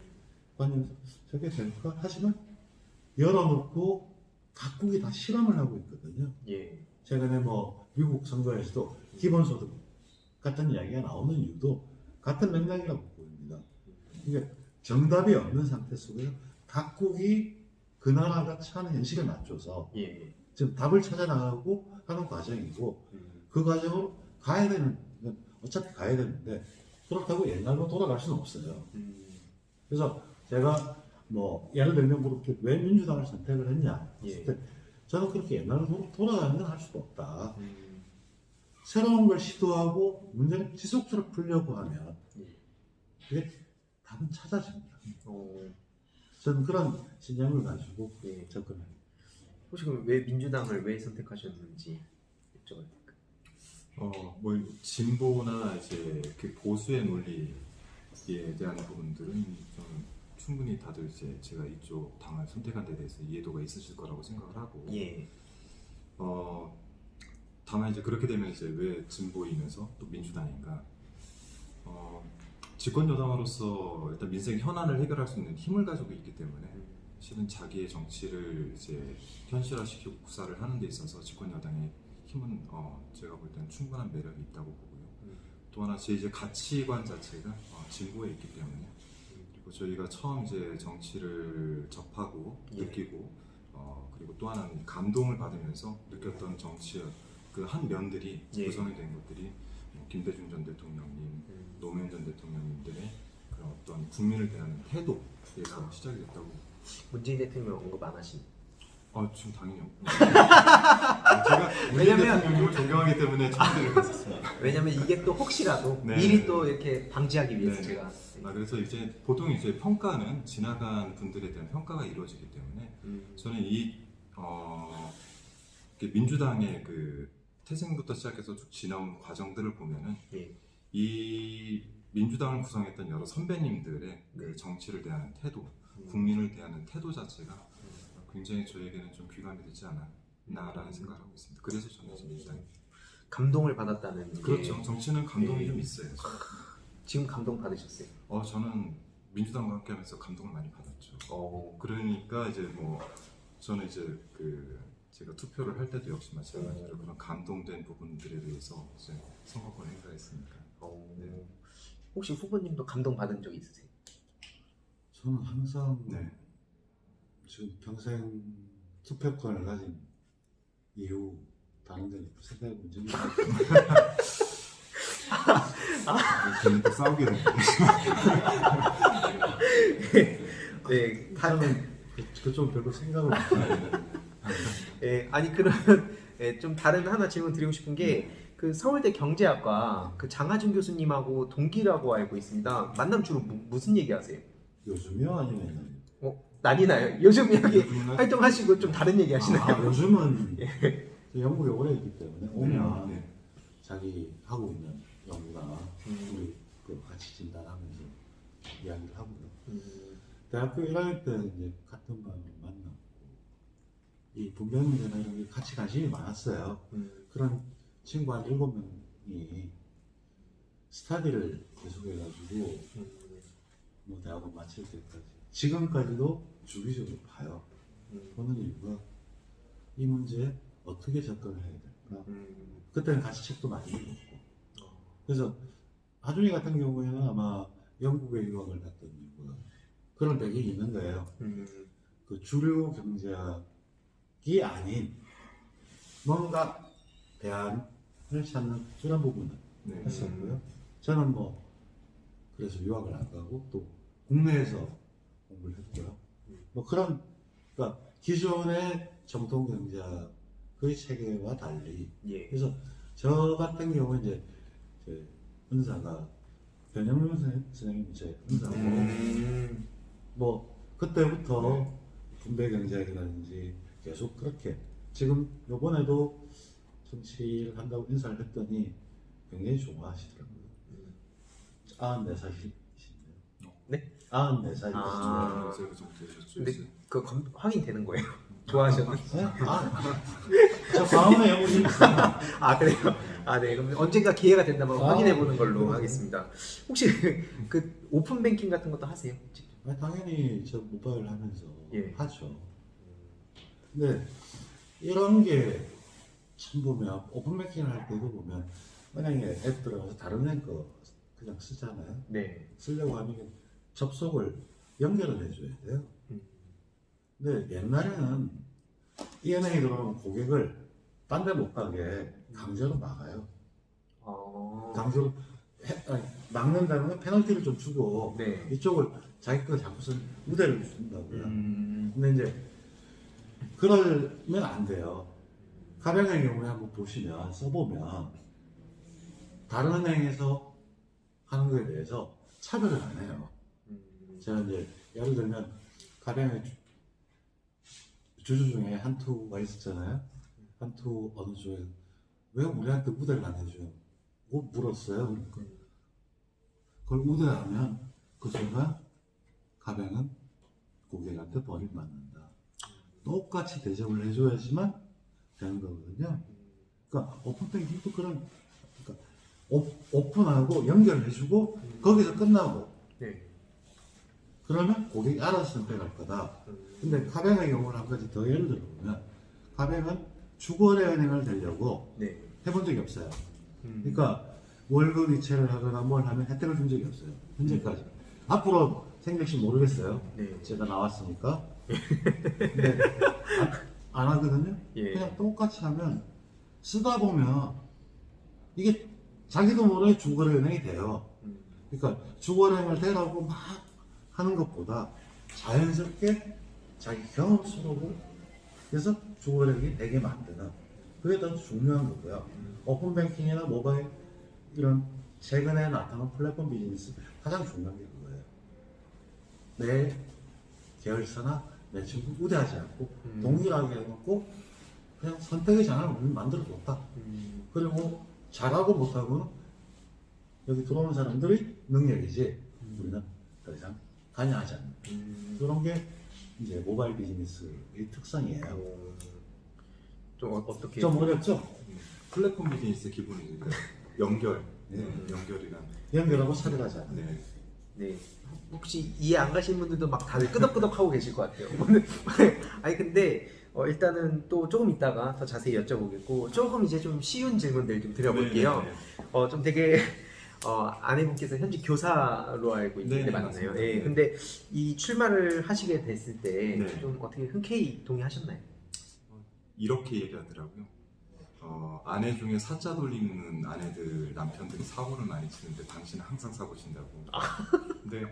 관념 저게 될까? 하지만 열어놓고 각국이 다 실험을 하고 있거든요. 예. 최근에 뭐 미국 선거에서도 기본소득 같은 이야기가 나오는 이유도 같은 맥락이라고 보입니다. 이게 정답이 없는 상태 속에 각국이 그 나라가 처한 현실에 맞춰서 예. 지금 답을 찾아 나가고 하는 과정이고 그 과정으로 가야 되는 어차피 가야 되는데 그렇다고 옛날로 돌아갈 수는 없어요. 그래서 제가 뭐 예를 들면 그렇게 왜 민주당을 선택을 했냐 했을 때 저는 그렇게 옛날로 돌아가는 건 할 수가 없다. 새로운 걸 시도하고 문제를 지속적으로 풀려고 하면 그게 답은 찾아집니다. 저는 그런 신념을 가지고 예. 접근합니다. 혹시 그럼 왜 민주당을 왜 선택하셨는지 여쭤봐도 될까요? 뭐 진보나 이제 그 보수의 논리에 대한 부분들은 좀 충분히 다들 이제 제가 이쪽 당을 선택한 데 대해서 이해도가 있으실 거라고 생각을 하고, 예. 다만 이제 그렇게 되면 이제 왜 진보이면서 또 민주당인가? 집권 여당으로서 일단 민생 현안을 해결할 수 있는 힘을 가지고 있기 때문에 실은 자기의 정치를 이제 현실화시키고 구사를 하는 데 있어서 집권 여당의 힘은 제가 볼 때는 충분한 매력이 있다고 보고요. 또 하나 제 이제 가치관 자체가 진보에 있기 때문에 그리고 저희가 처음 이제 정치를 접하고 느끼고 그리고 또 하나는 감동을 받으면서 느꼈던 정치의 그 한 면들이 구성이 된 것들이 김대중 전 대통령님, 노무현 전 대통령님들의 그런 어떤 국민을 대하는 태도에서 시작이 됐다고. 문재인 대통령 언급 안 하신. 지금 당연히 없고. 제가 문재인 왜냐면- 대통령님을 존경하기 때문에 청문회를 했었습니다. 왜냐면 이게 또 혹시라도 네. 미리 또 이렇게 방지하기 위해서 네. 제가. 그래서 이제 보통 이제 평가는 지나간 분들에 대한 평가가 이루어지기 때문에 저는 이 민주당의 그 태생부터 시작해서 쭉 지나온 과정들을 보면은 예. 이 민주당을 구성했던 여러 선배님들의 그 정치를 대하는 태도, 국민을 대하는 태도 자체가 굉장히 저에게는 좀 귀감이 되지 않았나라는 생각을 하고 있습니다. 그래서 저는 이제 민주당입니다. 감동을 받았다는. 그렇죠. 게 정치는 감동이 네. 좀 있어요. 지금 감동 받으셨어요. 저는 민주당과 함께하면서 감동을 많이 받았죠. 그러니까 이제 뭐 저는 이제 그 제가 투표를 할 때도 역시 마찬가지로 그런 감동된 부분들에 대해서 이제 선거권 행사했으니까. 네. 혹시 후보님도 감동 받은 적 있으세요? 저는 항상 네. 지금 평생 투표권을 가진 이후 다른 데는 생각해 본 적이 없어요. 저는 또 싸우게 됩니다. 네. 저는 그쪽 별로 생각을 못 해요. 예, 아니 그러면 예, 좀 다른 하나 질문 드리고 싶은 게 그 서울대 경제학과 그 장하준 교수님하고 동기라고 알고 있습니다. 만남 주로 무슨 얘기하세요? 요즘이요 아니면 난리 나요. 요즘 여기 요즘은 활동하시고 좀 다른 얘기 하시나요? 요즘은 연구에 오래 있기 때문에 오면 네. 자기 하고 있는 연구나 우리 그 같이 진단하면서 이야기를 하고요. 대학교 1학년 때 이제 같은 반을 만났고 이 분배 문제나 이런 게 같이 관심이 많았어요. 그런 친구 한 7명이 스터디를 계속해가지고 뭐 대학원 마칠 때까지 지금까지도 주기적으로 봐요. 보는 이유가 이 문제에 어떻게 접근을 해야 될까. 그때는 같이 책도 많이 읽었고 그래서 하준이 같은 경우에는 아마 영국에 유학을 갔던 이유가 그런 배경이 있는 거예요. 그 주류 경제학이 아닌 뭔가 대안을 찾는 그런 부분을 네. 했었고요. 저는 뭐 그래서 유학을 안 가고 또 국내에서 공부를 했고요. 뭐 그런 그러니까 기존의 정통 경제학의 체계와 달리 예. 그래서 저 같은 경우 이제 제 은사가 변영민 선생님이 제 은사고 뭐 그때부터 분배 경제학이라든지 계속 그렇게 지금 요번에도 정치를 한다고 인사를 했더니 굉장히 좋아하시더라고요. 94살이신데요. 네? 94살이신데요. 아. 제가 그 정도 되셨죠? 근데 그 확인되는 거예요? 좋아하셨는? 저 광화문에 영혼이 있어요. 아 그래요? 아 네. 그럼 언젠가 기회가 된다면 아, 확인해 보는 걸로 네. 하겠습니다. 혹시 그 오픈 뱅킹 같은 것도 하세요? 당연히 저 모바일 하면서 예. 하죠. 근데 이런 게 참 보면 오픈뱅킹을 할 때도 보면 은행에 앱 들어가서 다른 은행 거 그냥 쓰잖아요. 네. 쓰려고 하면 접속을 연결을 해줘야 돼요. 근데 옛날에는 이 은행에 들어오는 고객을 딴 데 못 가게 강제로 막아요. 강제로 막는다는 건 페널티를 좀 주고 네. 이쪽을 자기 거 자꾸 쓴 우대를 준다고요. 음. 근데 이제 그러면 안 돼요. 가병의 경우에 한번 보시면 써보면 다른 은행에서 하는 거에 대해서 차별을 안 해요. 제가 이제 예를 들면 가병의 주주 중에 한투가 있었잖아요. 한투 어느 쪽에 왜 우리한테 우대를 안 해줘요? 물었어요. 그걸 우대하면 그 순간 가병은 고객한테 벌을 맞는다. 똑같이 대접을 해줘야지만 되는 거거든요. 그러니까 오픈뱅킹도 그런 그러니까 오픈하고 연결해주고 거기서 끝나고 네. 그러면 고객이 알아서 선택할 거다. 근데 가뱅의 경우는 한 가지 더 예를 들어보면 가뱅은 주거래 은행을 되려고 네. 해본 적이 없어요. 그러니까 월급 이체를 하거나 뭘 하면 혜택을 준 적이 없어요. 현재까지. 앞으로 생길지 모르겠어요. 네. 제가 나왔으니까. 근데 안 하거든요. 예. 그냥 똑같이 하면 쓰다 보면 이게 자기도 모르게 주거래 은행이 돼요. 그러니까 주거래 은행을 되라고 막 하는 것보다 자연스럽게 자기 경험 속으로 그래서 주거래 은행이 되게 만드는 그게 더 중요한 거고요. 오픈뱅킹이나 모바일 이런 최근에 나타난 플랫폼 비즈니스 가장 중요한 게 그거예요. 내 계열사나 내 친구 우대하지 않고 동일하게 해놓고 그냥 선택의 장을 우리는 만들어줬다. 그리고 잘하고 못하고는 여기 들어오는 사람들의 능력이지 우리는 더 이상 관여하지 않는 그런 게 이제 모바일 비즈니스의 특성이에요. 좀 어떻게? 좀 어렵죠? 플랫폼 비즈니스 기본이 연결, 네. 연결이란. 연결하고 사려하지 않는. 네. 네. 혹시 이해 안 가시는 분들도 막 다들 끄덕끄덕 하고 계실 것 같아요. 오늘 아니 근데 일단은 또 조금 있다가 더 자세히 여쭤보겠고 조금 이제 좀 쉬운 질문들 좀 드려볼게요. 네, 네, 좀 되게 아내분께서 현재 교사로 알고 있는데 네, 맞나요? 맞습니다. 예. 네. 근데 이 출마를 하시게 됐을 때 네. 좀 어떻게 흔쾌히 동의하셨나요? 이렇게 얘기하더라고요. 아내 중에 사자 돌리는 아내들 남편들이 사고를 많이 치는데 당신은 항상 사고 친다고. 근데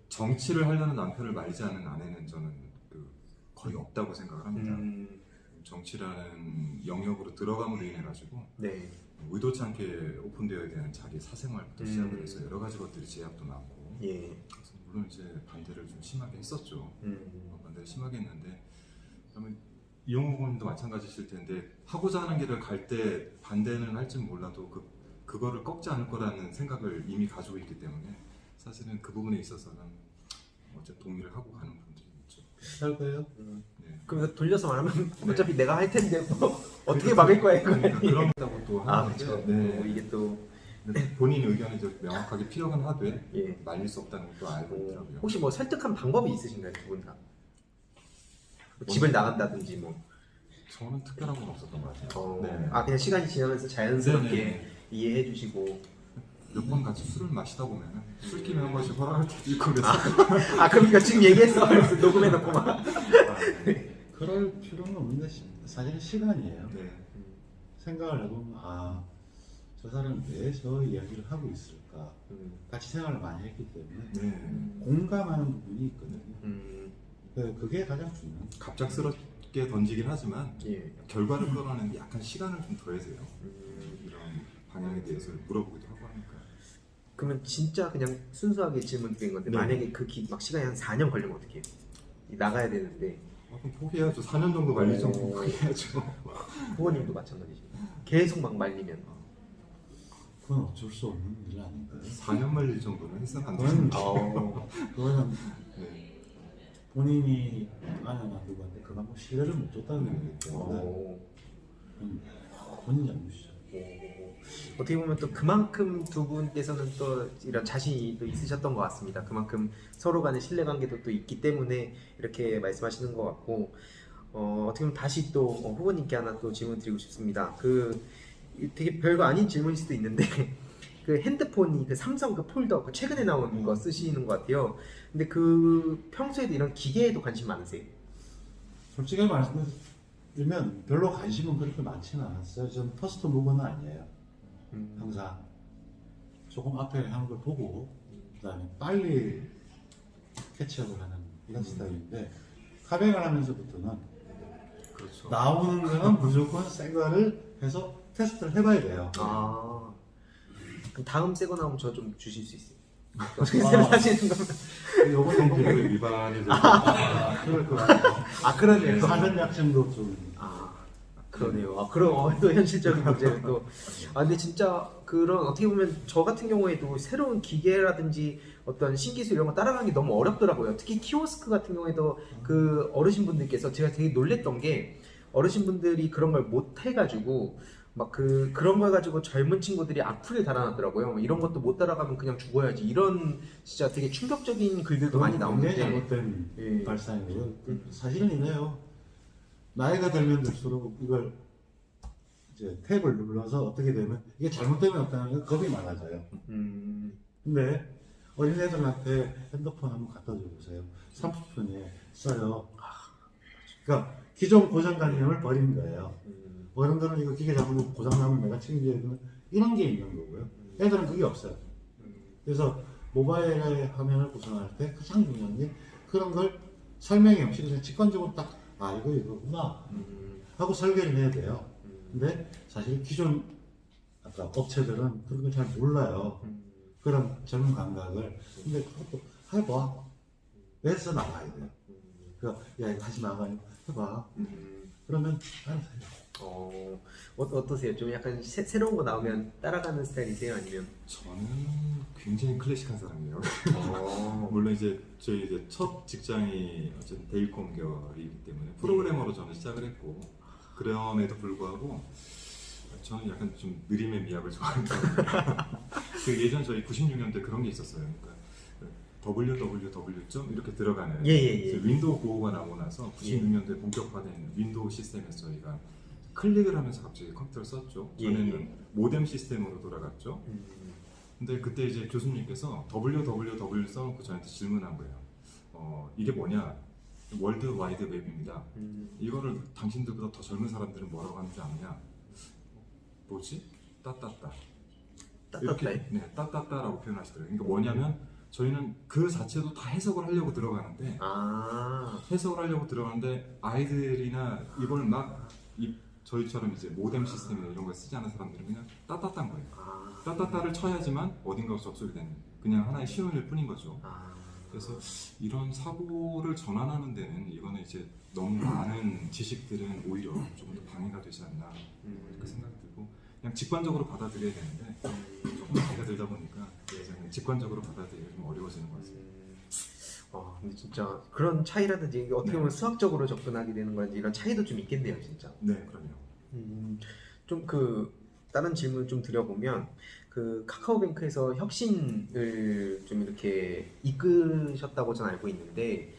정치를 하려는 남편을 말지 않은 아내는 저는 거의 없다고 생각을 합니다. 정치라는 영역으로 들어감으로 인해 가지고 네. 의도치 않게 오픈되어야 되는 자기 사생활부터 시작을 해서 여러 가지 것들이 제약도 많고 예. 그래서 물론 이제 반대를 좀 심하게 했었죠. 반대를 심하게 했는데 그러면 이용호 군도 마찬가지실 텐데 하고자 하는 길을 갈 때 반대는 할지 몰라도 그거를 꺾지 않을 거라는 생각을 이미 가지고 있기 때문에 사실은 그 부분에 있어서는 어째 동의를 하고 가는 분들이 있죠. 할 거예요? 네. 그럼 돌려서 말하면 어차피 내가 할 텐데 뭐 어떻게 막을 거야 이거. 그런다고 또 아 하는 그렇죠. 건데, 네. 이게 또 근데 본인 의견이 좀 명확하게 필요는 하되 예. 말릴 수 없다는 것도 알고 있더라고요. 혹시 뭐 설득한 방법이 있으신가요 두 분 다? 뭐 집을 나간다든지 뭐. 저는 특별한 건 없었던 것 같아요. 네. 아 그냥 시간이 지나면서 자연스럽게 네네. 이해해 주시고. 몇 번 같이 술을 마시다 보면 술김에 한 번씩 허락할 때도 있고 그래서 아 그러니까 지금 얘기했어. 그래서 녹음해놓고만. 그럴 필요는 없는데 사실은 시간이에요. 네. 생각을 해보면 저 사람은 왜 저 이야기를 하고 있을까? 같이 생활을 많이 했기 때문에 네. 공감하는 부분이 있거든요. 그게 가장 중요한. 갑작스럽게 던지긴 하지만 예. 결과를 끌어내는 게 약간 시간을 좀 더해서요. 이런 방향에 대해서 물어보기도 하고 하니까. 그러면 진짜 그냥 순수하게 질문 드린 건데 네. 만약에 막 시간이 한 4년 걸리면 어떻게 해요? 나가야 되는데 그럼 포기해야죠. 4년 정도 말릴 정도 포기해야죠. 부모님도 마찬가지죠. 계속 막 말리면. 그건 어쩔 수 없는 일 아닌가요? 4년 말릴 정도는 해서는 안 그건, 되는데. 그거는 네. 본인이 아내나 누구한테 그만큼 신뢰를 못 줬다는 얘기기 때문에 본인 잘못이죠. 어떻게 보면 또 그만큼 두 분께서는 또 이런 자신이 또 있으셨던 것 같습니다. 그만큼 서로 간의 신뢰관계도 또 있기 때문에 이렇게 말씀하시는 것 같고 어떻게 보면 다시 또 후보님께 하나 또 질문 드리고 싶습니다. 되게 별거 아닌 질문일 수도 있는데 그 핸드폰이 그 삼성 그 폴더 그 최근에 나온 거 쓰시는 것 같아요. 근데 그 평소에도 이런 기계에도 관심 많으세요? 솔직히 말씀드리면 별로 관심은 그렇게 많지는 않았어요. 저는 퍼스트 무버는 아니에요. 항상 조금 앞에 하는 걸 보고 그다음에 빨리 캐치업을 하는 이런 스타일인데 카뱅을 하면서부터는 그렇죠. 나오는 거는 무조건 새 거를 해서 테스트를 해봐야 돼요. 아 그럼 다음 새 거 나오면 저 좀 주실 수 있어요? 어떻게 생각하시는 겁니까? 요번에 이제 그 위반이 되고 그럴 것 같아요. 아 그러네요. 사전 약정도 좀 그러네요. 그럼 또 현실적인 문제는 또. 근데 진짜 그런 어떻게 보면 저 같은 경우에도 새로운 기계라든지 어떤 신기술 이런 거 따라가는 게 너무 어렵더라고요. 특히 키오스크 같은 경우에도 그 어르신분들께서 제가 되게 놀랬던 게 어르신분들이 그런 걸 못 해가지고 막 그런 걸 가지고 젊은 친구들이 악플을 달아놨더라고요. 뭐 이런 것도 못 따라가면 그냥 죽어야지. 이런 진짜 되게 충격적인 글들도 많이 굉장히 나오는데. 잘못된 예. 발상이고요. 사실은 이래요. 나이가 들면 들수록 이걸 이제 탭을 눌러서 어떻게 되면 이게 잘못되면 어떠냐면 겁이 많아져요. 근데 어린애들한테 핸드폰 한번 갖다 줘보세요. 30분에 써요. 그러니까 기존 고정관념을 버린 거예요. 어른들은 이거 기계 잡으면 고장나면 내가 책임져야 되는 이런 게 있는 거고요. 애들은 그게 없어요. 그래서 모바일의 화면을 구성할 때 가장 중요한 게 그런 걸 설명이 없이 직관적으로 딱 이거 이거구나 하고 설계를 해야 돼요. 근데 사실 기존 아까 업체들은 그런 걸 잘 몰라요. 그런 젊은 감각을. 근데 그것도 해봐. 해서 나가야 돼요. 그러니까 야 이거 하지 마가 아니고 해봐. 그러면 알아서 해요. 어떠세요? 좀 약간 새로운 거 나오면 따라가는 스타일이세요? 아니면? 저는 굉장히 클래식한 사람이에요. 물론 이제 저희 이제 첫 직장이 어쨌든 데일콤 계열이기 때문에 프로그래머로 저는 시작을 했고 그럼에도 불구하고 저는 약간 좀 느림의 미학을 좋아합니다. 그 예전 저희 96년대 그런 게 있었어요. 그러니까 www. 이렇게 들어가는 윈도우 보호가 나오고 나서 96년도에 본격화된 윈도우 시스템에서 저희가 클릭을 하면서 갑자기 컴퓨터를 썼죠. 전에는 모뎀 시스템으로 돌아갔죠. 근데 그때 이제 교수님께서 www 써놓고 저한테 질문한 거예요. 이게 뭐냐? 월드 와이드 웹입니다. 이거를 당신들보다 더 젊은 사람들은 뭐라고 하는지 아느냐? 뭐지? 따따따. 이렇게 따따따라고 표현하시더라고요. 그러니까 뭐냐면 저희는 그 자체도 다 해석을 하려고 들어가는데 해석을 하려고 들어가는데 아이들이나 이걸 막 저희처럼 이제 모뎀 시스템이나 이런 걸 쓰지 않은 사람들은 그냥 따따따인 거예요. 따따따를 쳐야지만 어딘가로 접속이 되는 그냥 하나의 신호일 뿐인 거죠. 그래서 이런 사고를 전환하는 데는 이거는 이제 너무 많은 지식들은 오히려 조금 더 방해가 되지 않나 그렇게 생각이 들고 그냥 직관적으로 받아들여야 되는데 조금 나이가 들다 보니까 그냥 직관적으로 받아들이기가 좀 어려워지는 것 같습니다. 근데 진짜 그런 차이라든지 이게 어떻게 보면 네. 수학적으로 접근하게 되는 건지 이런 차이도 좀 있겠네요, 진짜. 네, 그럼요. 좀 다른 질문 좀 드려보면 그 카카오뱅크에서 혁신을 좀 이렇게 이끄셨다고 저는 알고 있는데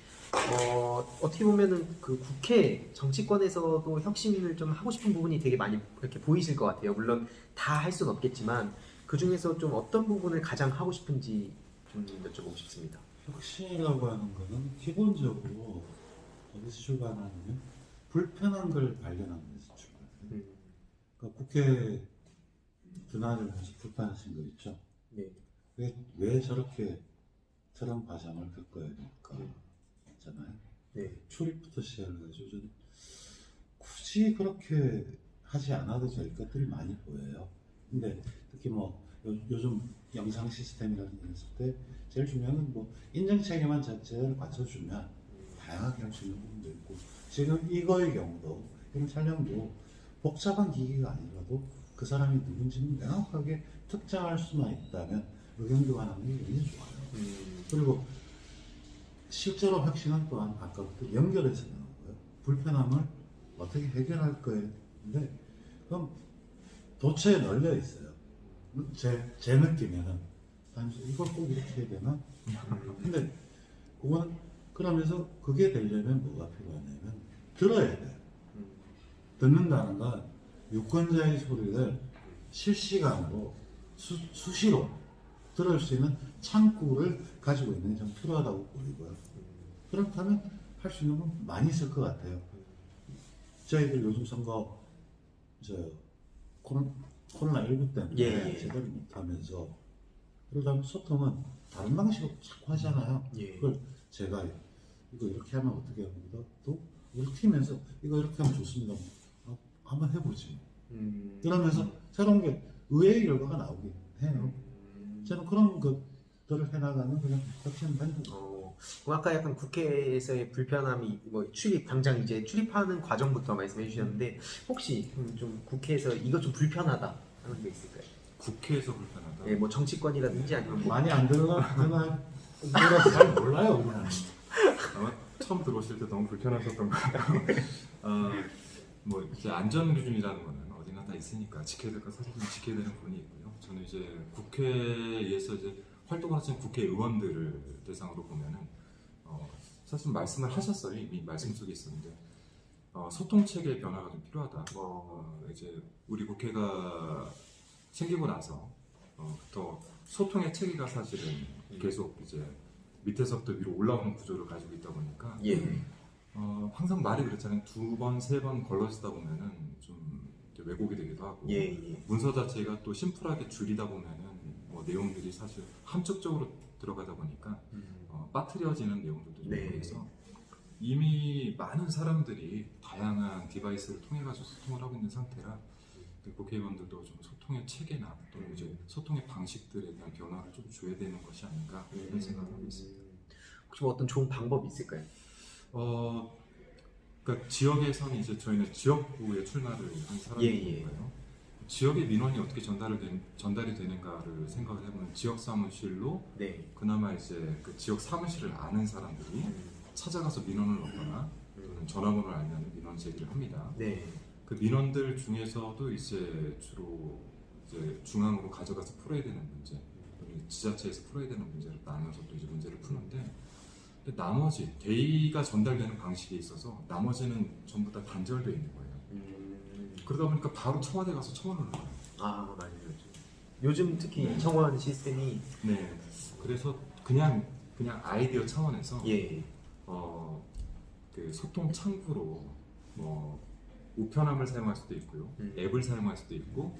어떻게 보면은 그 국회 정치권에서도 혁신을 좀 하고 싶은 부분이 되게 많이 이렇게 보이실 것 같아요. 물론 다 할 수는 없겠지만 그 중에서 좀 어떤 부분을 가장 하고 싶은지 좀 여쭤보고 싶습니다. 혁신이라고 하는 거는 기본적으로 어디서 출발하냐면 불편한 걸 발견하는 데서 출발해요. 그러니까 국회 드나들 해서 불편하신 거 있죠? 네. 왜 저런 과정을 겪어야 될까? 있잖아요. 네. 출입부터 시작해가지고 저는 굳이 그렇게 하지 않아도 될 것들이 많이 보여요. 근데 특히 뭐 요즘 영상 시스템이라는 게 있을 때 제일 중요한 건 뭐 인증 체계만 자체를 갖춰주면 다양하게 할 수 있는 부분도 있고 지금 이거의 경우도 이런 촬영도 복잡한 기기가 아니라도 그 사람이 누군지는 명확하게 특정할 수만 있다면 의견 교환하는 게 굉장히 좋아요. 그리고 실제로 혁신은 또한 아까부터 연결해서 나오고요. 불편함을 어떻게 해결할 거예요.인데 그럼 도처에 널려 있어요. 제 느낌에는 단지 이걸 꼭 이렇게 해야 되나? 근데 그거는 그러면서 그게 되려면 뭐가 필요하냐면 들어야 돼요. 듣는다는 건 유권자의 소리를 실시간으로 수시로 들을 수 있는 창구를 가지고 있는 게 좀 필요하다고 보이고요. 그렇다면 할 수 있는 건 많이 있을 것 같아요. 저희들 요즘 선거 코로나19 때문에 제대로 못하면서 그러다 소통은 다른 방식으로 자꾸 하잖아요. 그걸 제가 이거 이렇게 하면 어떻게 합니다. 또 우리 팀에서 이거 이렇게 하면 좋습니다. 한번 해보지. 그러면서 새로운 게 의외의 결과가 나오긴 해요. 저는 그런 것들을 해나가는 그냥 혁신을 하는 거죠. 아까 약간 국회에서의 불편함이 뭐 당장 이제 출입하는 과정부터 말씀해 주셨는데 혹시 좀 국회에서 이거 좀 불편하다 하는 게 있을까요? 국회에서 불편하다. 네, 뭐 정치권이라든지 아니면 뭐 많이 안 들어가서 잘 몰라요. 그냥. 아마 처음 들어오실 때 너무 불편하셨던 것 같아요. 뭐 이제 안전 기준이라는 거는 어디나 다 있으니까 지켜야 될 거 사실 좀 지켜야 되는 부분이 있고요. 저는 이제 국회에서 이제 활동을 하시는 국회의원들을 대상으로 보면은 사실 말씀을 하셨어요. 이미 말씀 속에 있었는데 소통 체계 변화가 좀 필요하다. 이제 우리 국회가 생기고 나서 또 소통의 체계가 사실은 계속 이제 밑에서부터 위로 올라오는 구조를 가지고 있다 보니까 항상 말이 그렇잖아요. 2번, 3번 걸러지다 보면은 좀 왜곡이 되기도 하고 문서 자체가 또 심플하게 줄이다 보면은 뭐 내용들이 사실 함축적으로 들어가다 보니까 빠뜨려지는 내용들도 좀 있어서 이미 많은 사람들이 다양한 디바이스를 통해 가지고 소통을 하고 있는 상태라 국회의원들도 좀 소통의 체계나 또는 이제 소통의 방식들에 대한 변화를 좀 줘야 되는 것이 아닌가 이런 생각을 하고 있습니다. 혹시 뭐 어떤 좋은 방법이 있을까요? 그러니까 지역에서는 이제 저희는 지역구에 출마를 한 사람이니까요. 지역의 민원이 어떻게 전달이 되는가를 생각을 해보면 지역 사무실로 그나마 이제 그 지역 사무실을 아는 사람들이 찾아가서 민원을 넣거나 또는 전화번호를 알면 민원 제기를 합니다. 그 민원들 중에서도 이제 주로 이제 중앙으로 가져가서 풀어야 되는 문제, 또는 지자체에서 풀어야 되는 문제를 나눠서 또 이제 문제를 푸는데 나머지 대의가 전달되는 방식에 있어서 나머지는 전부 다 단절되어 있는 거예요. 그러다 보니까 바로 청와대 가서 청원을 넣어요. 맞아요. 요즘 특히 청원 시스템이 그래서 그냥 아이디어 차원에서 그 소통 창구로 뭐 우편함을 사용할 수도 있고요, 앱을 사용할 수도 있고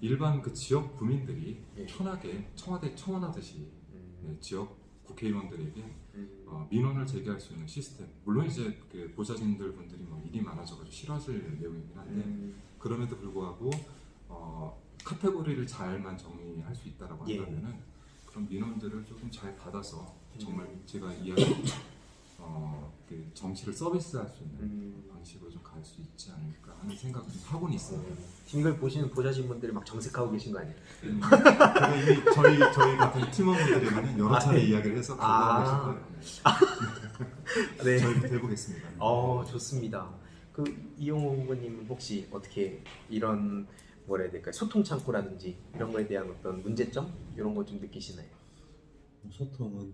일반 그 지역 구민들이 편하게 청와대 청원하듯이 네, 지역 국회의원들에게 민원을 제기할 수 있는 시스템. 물론 이제 그 보좌진들 분들이 뭐 일이 많아져가지고 싫어하실 내용이긴 한데 그럼에도 불구하고 카테고리를 잘만 정리할 수 있다라고 예. 한다면은 그런 민원들을 조금 잘 받아서 정말 제가 이야기 그 정치를 서비스할 수 있는 방식으로 좀 갈 수 있지 않을까 하는 생각을 좀 하고는 있습니다. 이걸 보시는 보좌진분들이 막 정색하고 계신 거 아니에요? 제가 이미 저희 같은 팀원분들에게는 여러 차례 네. 이야기를 해서 아. 그거 네. 저희부터 해보겠습니다. 좋습니다. 그 이용호 후보님은 혹시 어떻게 이런 뭐라 해야 될까요? 소통 창구라든지 이런 거에 대한 어떤 문제점 이런 거 좀 느끼시나요? 소통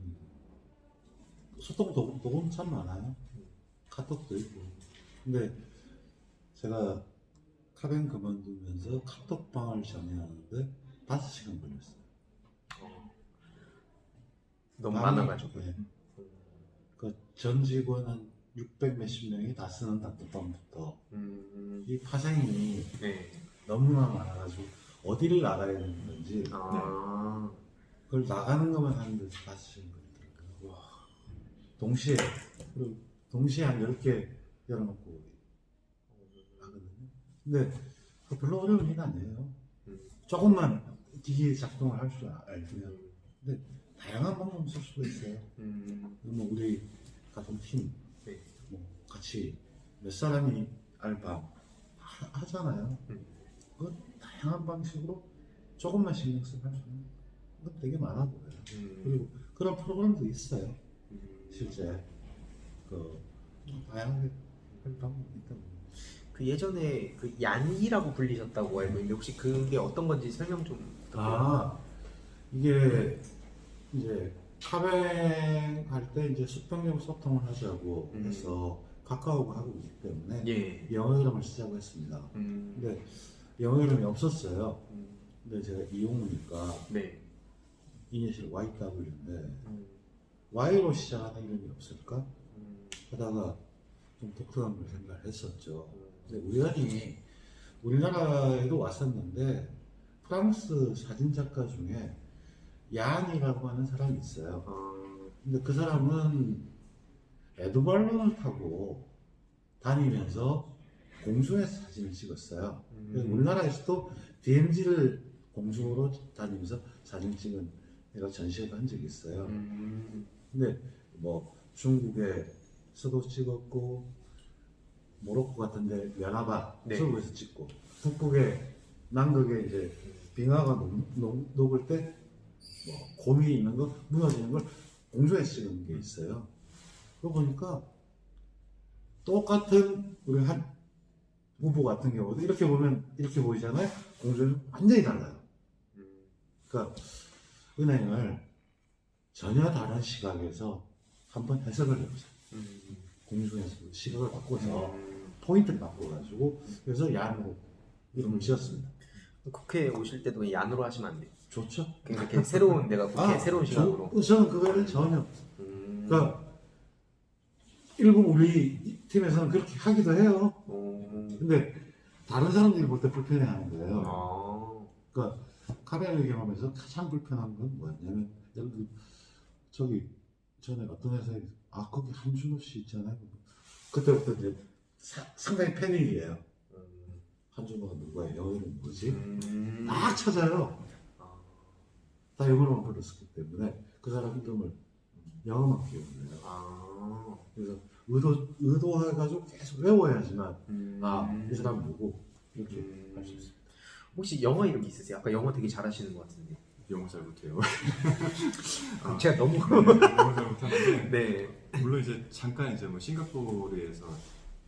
도구는 참 많아요. 카톡도 있고. 근데 제가 카뱅 그만두면서 카톡방을 정리하는데 5시간 걸렸어요. 너무 방이- 많아가지고. 네. 전 직원 한 600 몇십 명이 다 쓰는 단톡방부터 이 파생이 네. 너무나 많아가지고 어디를 나가야 되는 건지 그걸 나가는 것만 하는데 5시간 걸리더라고요. 동시에 한 10개 열어놓고 하거든요. 근데 그 별로 어려운 일 아니에요. 조금만 기기 작동을 할 줄 알면. 근데 다양한 방법 쓸 수가 있어요. 뭐 우리 같은 팀, 네. 뭐 같이 몇 사람이 알바 하잖아요. 그 다양한 방식으로 조금만 신경 쓰면 할 수 있는 거 되게 많아 보여요. 그리고 그런 프로그램도 있어요. 실제 다양하게 할 방법이 있다고. 그 예전에 그 얀이라고 불리셨다고 알고 있는데 혹시 그게 어떤 건지 설명 좀 부탁드려요. 이게 이제 카뱅 할 때 이제 수평적 소통을 하자고 해서 카카오가 하고 있기 때문에 예. 영어 이름을 쓰자고 했습니다. 근데 영어 이름이 없었어요. 근데 제가 이용우니까 네. 이니셜 YW인데 Y로 시작하는 이름이 없을까 하다가 좀 독특한 걸 생각했었죠. 근데 우리나라에도 왔었는데 프랑스 사진작가 중에 얀이라고 하는 사람이 있어요. 근데 그 사람은 에드벌룬을 타고 다니면서 공중에서 사진을 찍었어요. 그래서 우리나라에서도 DMZ를 공중으로 다니면서 사진 찍은 애가 전시회가 한 적이 있어요. 근데 뭐 중국에서도 찍었고 모로코 같은데 면화바 네. 서울에서 찍고 북극에 남극에 이제 빙하가 녹을 때 뭐 곰이 있는 거 무너지는 걸 공중에서 찍은 게 있어요. 그거 보니까 똑같은 우리 한 후보 같은 경우도 이렇게 보면 이렇게 보이잖아요. 공중은 완전히 달라요. 그러니까 은행을 전혀 다른 시각에서 한번 해석을 해보세요. 공중에서 시각을 바꿔서 포인트를 바꿔가지고 그래서 얀으로 이름을 지었습니다. 국회에 오실 때도 얀으로 하시면 안 돼요. 좋죠? 이렇게 새로운 내가 국회 새로운 시각으로. 저는 그거를 전혀 그러니까 일부 우리 팀에서는 그렇게 하기도 해요. 근데 다른 사람들이 볼 때 불편해하는 거예요. 그러니까 카뱅을 경험해서 가장 불편한 건 뭐였냐면 예를 들어 저기 전에 어떤 회사에 거기 한준호 씨 있잖아요. 그때부터 이제 상당히 패닉이에요. 한준호가 누구야? 영어 이름 뭐지? 막 찾아요. 다 영어로만 불렀었기 때문에 그 사람 이름을 영어만 기억을 해요. 그래서 의도해가지고 계속 외워야지만 이 사람 누구 이렇게 할 수 있어요. 혹시 영어 이름 있으세요? 아까 영어 되게 잘하시는 것 같은데. 영어 잘 못해요. 제가 너무 영어 잘 못하는데 네. 물론 이제 잠깐 이제 뭐 싱가포르에서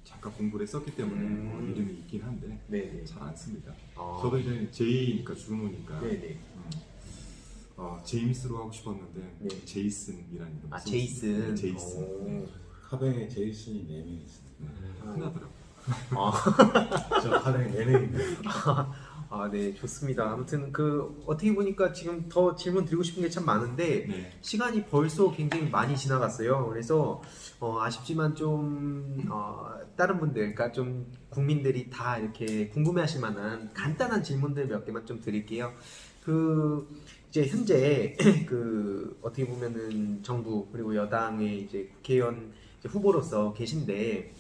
잠깐 공부를 했었기 때문에 뭐 이름이 있긴 한데 네네. 잘 안 씁니다. 저도 이제 제이니까 준호니까 네네. 제임스로 하고 싶었는데 네. 제이슨이라는 이름. 제이슨. 제이슨. 네. 카뱅에 제이슨이 4명 있어요. 흔하더라고요. 저 카뱅에 4명입니다. 네, 좋습니다. 아무튼 어떻게 보니까 지금 더 질문 드리고 싶은 게 참 많은데 네. 시간이 벌써 굉장히 많이 지나갔어요. 그래서 아쉽지만 좀 다른 분들, 그러니까 좀 국민들이 다 이렇게 궁금해하실 만한 간단한 질문들 몇 개만 좀 드릴게요. 이제 현재 그 어떻게 보면은 정부 그리고 여당의 이제 국회의원 이제 후보로서 계신데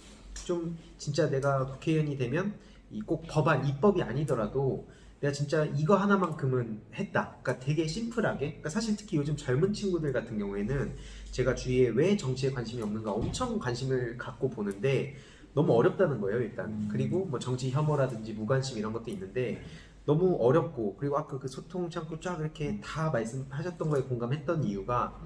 좀 진짜 내가 국회의원이 되면 이 꼭 법안 입법이 아니더라도 내가 진짜 이거 하나만큼은 했다. 그러니까 되게 심플하게. 그러니까 사실 특히 요즘 젊은 친구들 같은 경우에는 제가 주위에 왜 정치에 관심이 없는가 엄청 관심을 갖고 보는데 너무 어렵다는 거예요, 일단. 그리고 뭐 정치 혐오라든지 무관심 이런 것도 있는데 너무 어렵고 그리고 아까 그 소통 창구 쫙 이렇게 다 말씀하셨던 거에 공감했던 이유가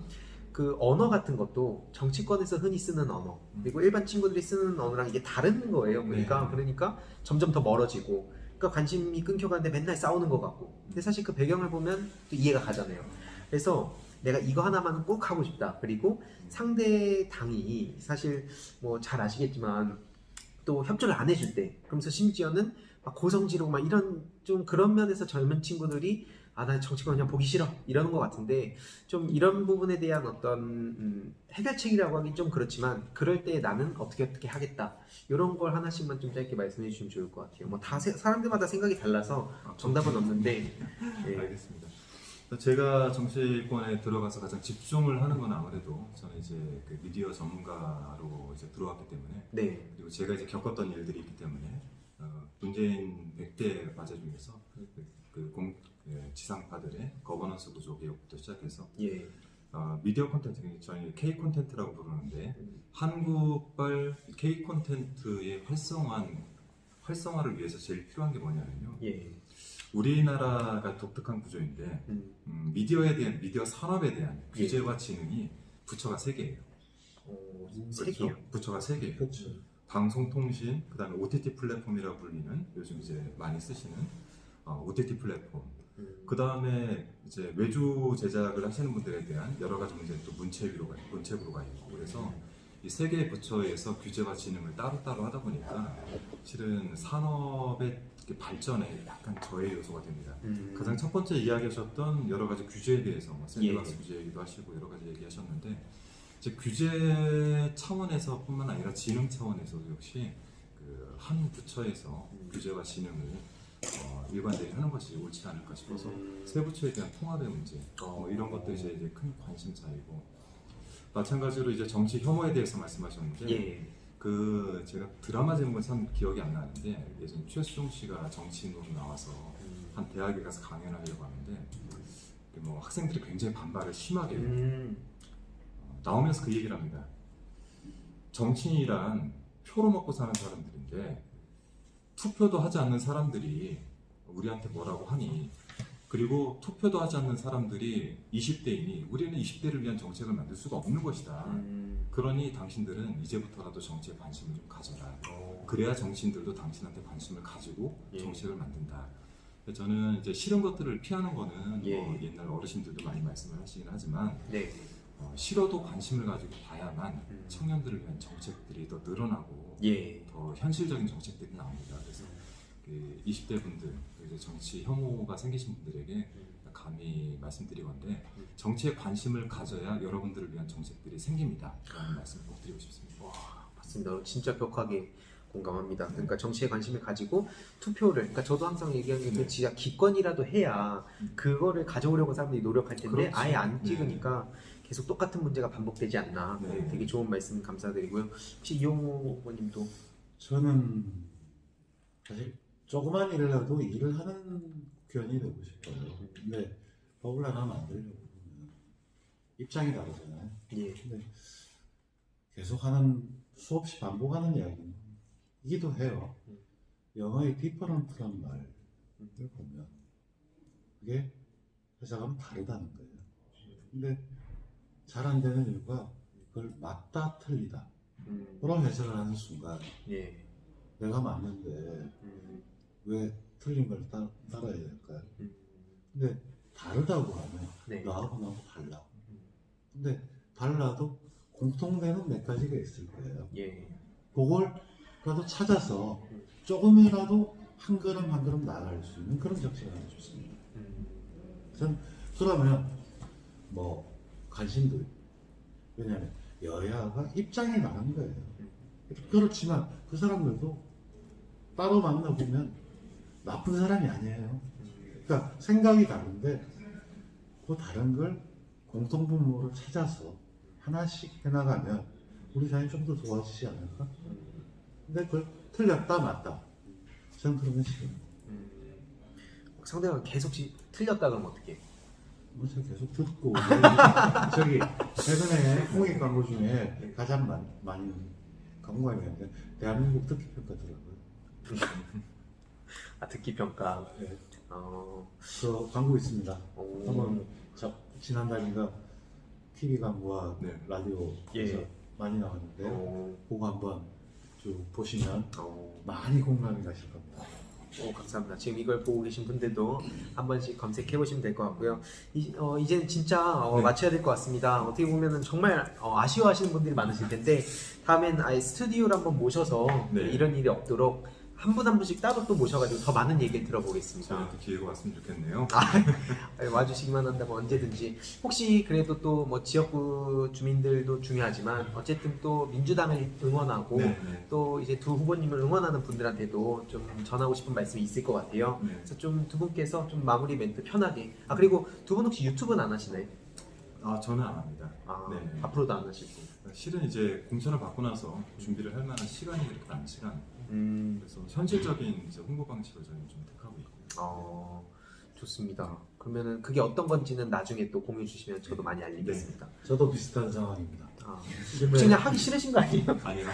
그 언어 같은 것도 정치권에서 흔히 쓰는 언어 그리고 일반 친구들이 쓰는 언어랑 이게 다른 거예요. 네. 그러니까 점점 더 멀어지고 그러니까 관심이 끊겨가는데 맨날 싸우는 것 같고 근데 사실 그 배경을 보면 또 이해가 가잖아요. 그래서 내가 이거 하나만 꼭 하고 싶다. 그리고 상대 당이 사실 뭐 잘 아시겠지만 또 협조를 안 해줄 때 그러면서 심지어는 막 고성지르고 막 이런 좀 그런 면에서 젊은 친구들이 아 나 정치권 그냥 보기 싫어 이러는 것 같은데 좀 이런 부분에 대한 어떤 해결책이라고 하긴 좀 그렇지만 그럴 때 나는 어떻게 하겠다 이런 걸 하나씩만 좀 짧게 말씀해 주시면 좋을 것 같아요. 뭐 다 사람들마다 생각이 달라서 정답은 없는데 예. 알겠습니다. 제가 정치권에 들어가서 가장 집중을 하는 건 아무래도 저는 이제 그 미디어 전문가로 이제 들어왔기 때문에 네. 그리고 제가 이제 겪었던 일들이 있기 때문에 문재인 100대 과제 중에서 지상파들의 거버넌스 구조 개혁부터 시작해서 예. 미디어 콘텐츠, 저희 K 콘텐츠라고 부르는데 한국발 K 콘텐츠의 활성화를 위해서 제일 필요한 게 뭐냐면요. 예. 우리나라가 독특한 구조인데 미디어에 대한 미디어 산업에 대한 규제와 진흥이 부처가 3개예요. 세 개요. 부처가 3개예요. 그렇죠. 방송통신, 그다음에 OTT 플랫폼이라고 불리는 요즘 이제 많이 쓰시는 OTT 플랫폼. 그다음에 이제 외주 제작을 하시는 분들에 대한 여러 가지 문제 또 문체부로가 있고 그래서 이 3개의 부처에서 규제와 진흥을 따로따로 하다 보니까 실은 산업의 발전에 약간 저해 요소가 됩니다. 가장 첫 번째 이야기하셨던 여러 가지 규제에 대해서 뭐 샌드박스 규제 얘기도 하시고 여러 가지 얘기하셨는데 이제 규제 차원에서뿐만 아니라 진흥 차원에서도 역시 그 한 부처에서 규제와 진흥을 일관되게 하는 것이 옳지 않을까 싶어서 세 부처에 대한 통합의 문제 이런 것도 이제 큰 관심사이고 마찬가지로 이제 정치 혐오에 대해서 말씀하셨는데 예. 그 제가 드라마 제목은 참 기억이 안 나는데 예전 최수종 씨가 정치인으로 나와서 한 대학에 가서 강연을 하려고 하는데 뭐 학생들이 굉장히 반발을 심하게 해요. 나오면서 그 얘기를 합니다. 정치인이란 표로 먹고 사는 사람들인데 투표도 하지 않는 사람들이 우리한테 뭐라고 하니 그리고 투표도 하지 않는 사람들이 20대이니 우리는 20대를 위한 정책을 만들 수가 없는 것이다. 그러니 당신들은 이제부터라도 정치에 관심을 좀 가져라. 그래야 정치인들도 당신한테 관심을 가지고 정책을 만든다. 저는 이제 싫은 것들을 피하는 거는 뭐 옛날 어르신들도 많이 말씀을 하시긴 하지만 네. 싫어도 관심을 가지고 봐야만 청년들을 위한 정책들이 더 늘어나고 예. 더 현실적인 정책들이 나옵니다. 그래서 그 20대 분들, 이제 정치 혐오가 생기신 분들에게 감히 말씀드리건데 정치에 관심을 가져야 여러분들을 위한 정책들이 생깁니다. 라는 말씀을 꼭 드리고 싶습니다. 와, 맞습니다. 진짜 격하게 공감합니다. 그러니까 정치에 관심을 가지고 투표를, 그러니까 저도 항상 얘기하는 게 진짜 기권이라도 해야 그거를 가져오려고 사람들이 노력할 텐데 그렇죠. 아예 안 찍으니까 계속 똑같은 문제가 반복되지 않나. 네. 되게 좋은 말씀 감사드리고요. 혹시 이용호 의원님도 저는 사실 조그만 일을 해도 일을 하는 국회의원이 되고 싶어요. 근데 법을 하나 만들려고 하면 입장이 다르잖아요. 예. 근데 계속하는 수없이 반복하는 이야기이기도 해요. 영어의 different라는 말을 보면 그게 해석하면 다르다는 거예요. 근데 잘 안 되는 이유가 그걸 맞다 틀리다 그런 해석을 하는 순간 예. 내가 맞는데 왜 틀린 걸 따라야 될까요? 근데 다르다고 하면 네. 나하고 나하고 달라. 근데 달라도 공통되는 몇 가지가 있을 거예요. 예. 그걸라도 찾아서 조금이라도 한 걸음 한 걸음 나아갈 수 있는 그런 정책을 하고 싶습니다. 전 그러면 뭐 관심들 왜냐하면 여야가 입장이 다른 거예요. 그렇지만 그 사람들도 따로 만나보면 나쁜 사람이 아니에요. 그러니까 생각이 다른데 그 다른 걸 공통분모를 찾아서 하나씩 해나가면 우리 사회는 좀 더 좋아지지 않을까? 근데 그걸 틀렸다 맞다. 저는 그러면 싫어요. 상대가 계속 틀렸다 그러면 어떻게? 뭐 제가 계속 듣고 저기 최근에 공익 광고 중에 가장 많이 광고가 있는데 대한민국 듣기 평가더라고요. 아, 듣기 평가. 네. 어, 그 광고 있습니다. 오. 한번 지난달인가 TV 광고와 네. 라디오에서 예. 많이 나왔는데 어, 그거 한번 쭉 보시면 어. 많이 공감이 가실 겁니다. 감사합니다. 지금 이걸 보고 계신 분들도 한 번씩 검색해 보시면 될 것 같고요. 이제는 진짜 네. 마쳐야 될 것 같습니다. 어떻게 보면은 정말 아쉬워하시는 분들이 많으실 텐데 다음엔 아예 스튜디오를 한번 모셔서 네. 이런 일이 없도록 한 분 한 분씩 따로 또 모셔가지고 더 많은 얘기를 들어보겠습니다. 저한테 기회가 왔으면 좋겠네요. 와주시기만 한다면 언제든지. 혹시 그래도 또 뭐 지역구 주민들도 중요하지만 어쨌든 또 민주당을 응원하고 네, 네. 또 이제 두 후보님을 응원하는 분들한테도 좀 전하고 싶은 말씀이 있을 것 같아요. 네. 그래서 좀 두 분께서 좀 마무리 멘트 편하게. 그리고 두 분 혹시 유튜브는 안 하시나요? 저는 안 합니다. 네. 앞으로도 안 하실 분. 실은 이제 공천을 받고 나서 준비를 할 만한 시간이 그렇게 많지가 않고 그래서 음, 현실적인 이제 홍보 방식을 저는 좀 택하고 있고요. 좋습니다. 그러면은 그게 어떤 건지는 나중에 또 공유해 주시면 저도 많이 알리겠습니다. 저도 비슷한 상황입니다. 혹시 그냥 하기 싫으신 거 아니에요? 아니요.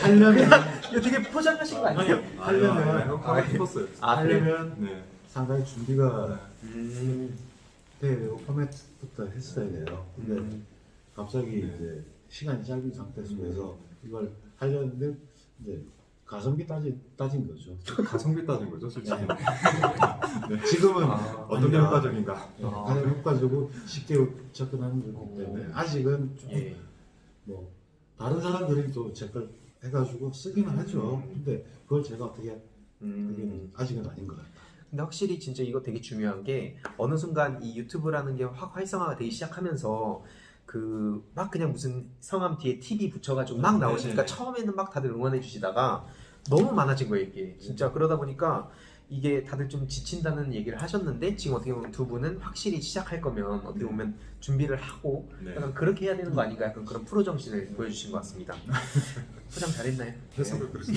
하려면 이거 되게 포장하신 거 아니에요? 하려면 하고 싶었어요. 하려면 네. 상당히 준비가 음, 돼야 되고 포맷부터 했어야 돼요. 근데 갑자기 네. 이제 시간이 짧은 상태 속에서 이걸 하려는데 이제 가성비 따진 거죠. 가성비 따진 거죠, 솔직히. 지금은 어떤 게 효과적인가? 가장 효과적이고 쉽게 접근하는 거기 때문에 아직은 좀 예. 뭐 다른 사람들이 또 제 걸 해가지고 쓰기는 하죠. 근데 그걸 제가 어떻게 하기는 아직은 아닌 것 같아요. 근데 확실히 진짜 이거 되게 중요한 게 어느 순간 이 유튜브라는 게 확 활성화가 되기 시작하면서 막 그냥 무슨 성함 뒤에 TV 붙여가지고 막 나오시니까 네네네. 처음에는 막 다들 응원해 주시다가 너무 많아진 거예요 이게 진짜. 그러다 보니까 이게 다들 좀 지친다는 얘기를 하셨는데 지금 어떻게 보면 두 분은 확실히 시작할 거면 어떻게 보면 준비를 하고 네. 약간 그렇게 해야 되는 거 아닌가, 약간 그런 프로 정신을 보여주신 것 같습니다. 포장 잘했나요? 해석을 그렇게.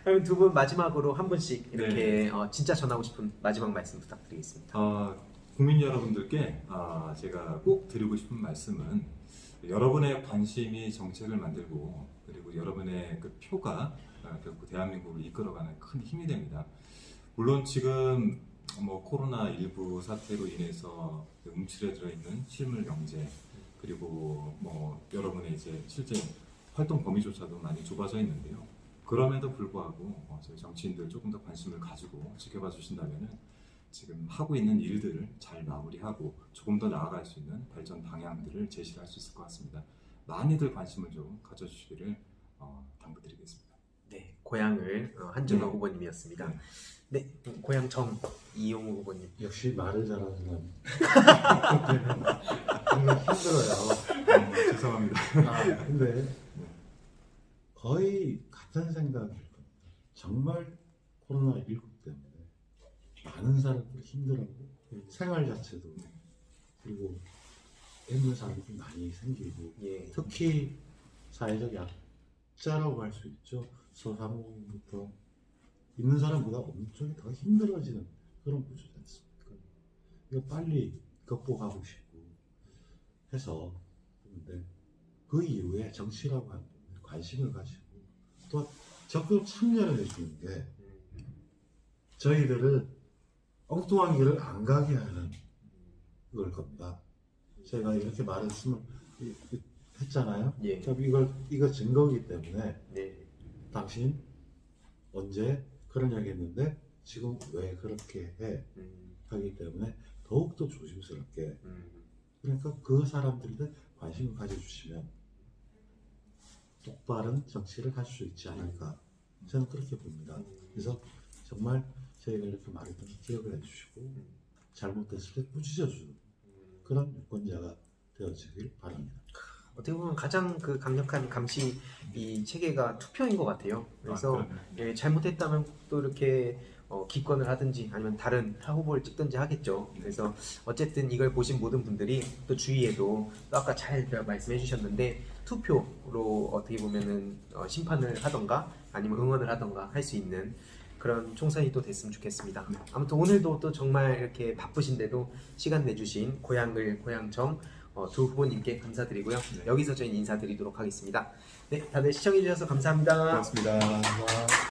그럼 두 분 마지막으로 한 분씩 이렇게 진짜 전하고 싶은 마지막 말씀 부탁드리겠습니다. 국민 여러분들께 제가 꼭 드리고 싶은 말씀은 여러분의 관심이 정책을 만들고 그리고 여러분의 그 표가 결국 대한민국을 이끌어가는 큰 힘이 됩니다. 물론 지금 뭐 코로나19 사태로 인해서 움츠려들어 있는 실물 경제 그리고 뭐 여러분의 이제 실제 활동 범위조차도 많이 좁아져 있는데요. 그럼에도 불구하고 저희 정치인들 조금 더 관심을 가지고 지켜봐 주신다면은 지금 하고 있는 일들을 잘 마무리하고 조금 더 나아갈 수 있는 발전 방향들을 제시할 수 있을 것 같습니다. 많이들 관심을 좀 가져주시기를 당부드리겠습니다. 네, 고향을 한준호 네. 후보님이었습니다. 네. 네, 고향 정 이용우 후보님. 역시 말을 잘하는 사람. 힘들어요. 죄송합니다. 근데 거의 같은 생각일 겁니다. 정말 코로나19 때문에 많은 사람들이 힘들었고 생활 자체도 그리고 힘든 사람들이 많이 생기고 예. 특히 사회적 약자라고 할 수 있죠. 소상공인부터 있는 사람보다 엄청 더 힘들어지는 그런 구조지 않습니까? 이거 빨리 극복하고 싶고 해서 그런데 그 이후에 정치라고 하는 데 관심을 가지고 또 적극 참여를 해주는 게 저희들을 엉뚱한 길을 안 가게 하는 걸 겁니다. 제가 이렇게 말했으면 했잖아요. 예. 그럼 이거 증거이기 때문에 네. 당신 언제 그런 이야기 했는데 지금 왜 그렇게 해? 하기 때문에 더욱더 조심스럽게 그러니까 그 사람들한테 관심을 가져주시면 똑바른 정치를 할 수 있지 않을까 저는 그렇게 봅니다. 그래서 정말 저희가 이렇게 말했던 거 기억을 해주시고 잘못됐을 때 꾸짖어주는 그런 유권자가 되어지길 바랍니다. 어떻게 보면 가장 강력한 감시 이 체계가 투표인 것 같아요. 그래서 잘못했다면 또 이렇게 기권을 하든지 아니면 다른 타 후보를 찍든지 하겠죠. 그래서 어쨌든 이걸 보신 모든 분들이 또 주위에도 또 아까 잘 말씀해 주셨는데 투표로 어떻게 보면은 심판을 하던가 아니면 응원을 하던가 할 수 있는 그런 총선이 또 됐으면 좋겠습니다. 아무튼 오늘도 또 정말 이렇게 바쁘신데도 시간 내주신 고양을 고양정 두 후보님께 감사드리고요. 여기서 저희는 인사드리도록 하겠습니다. 네, 다들 시청해 주셔서 감사합니다. 고맙습니다.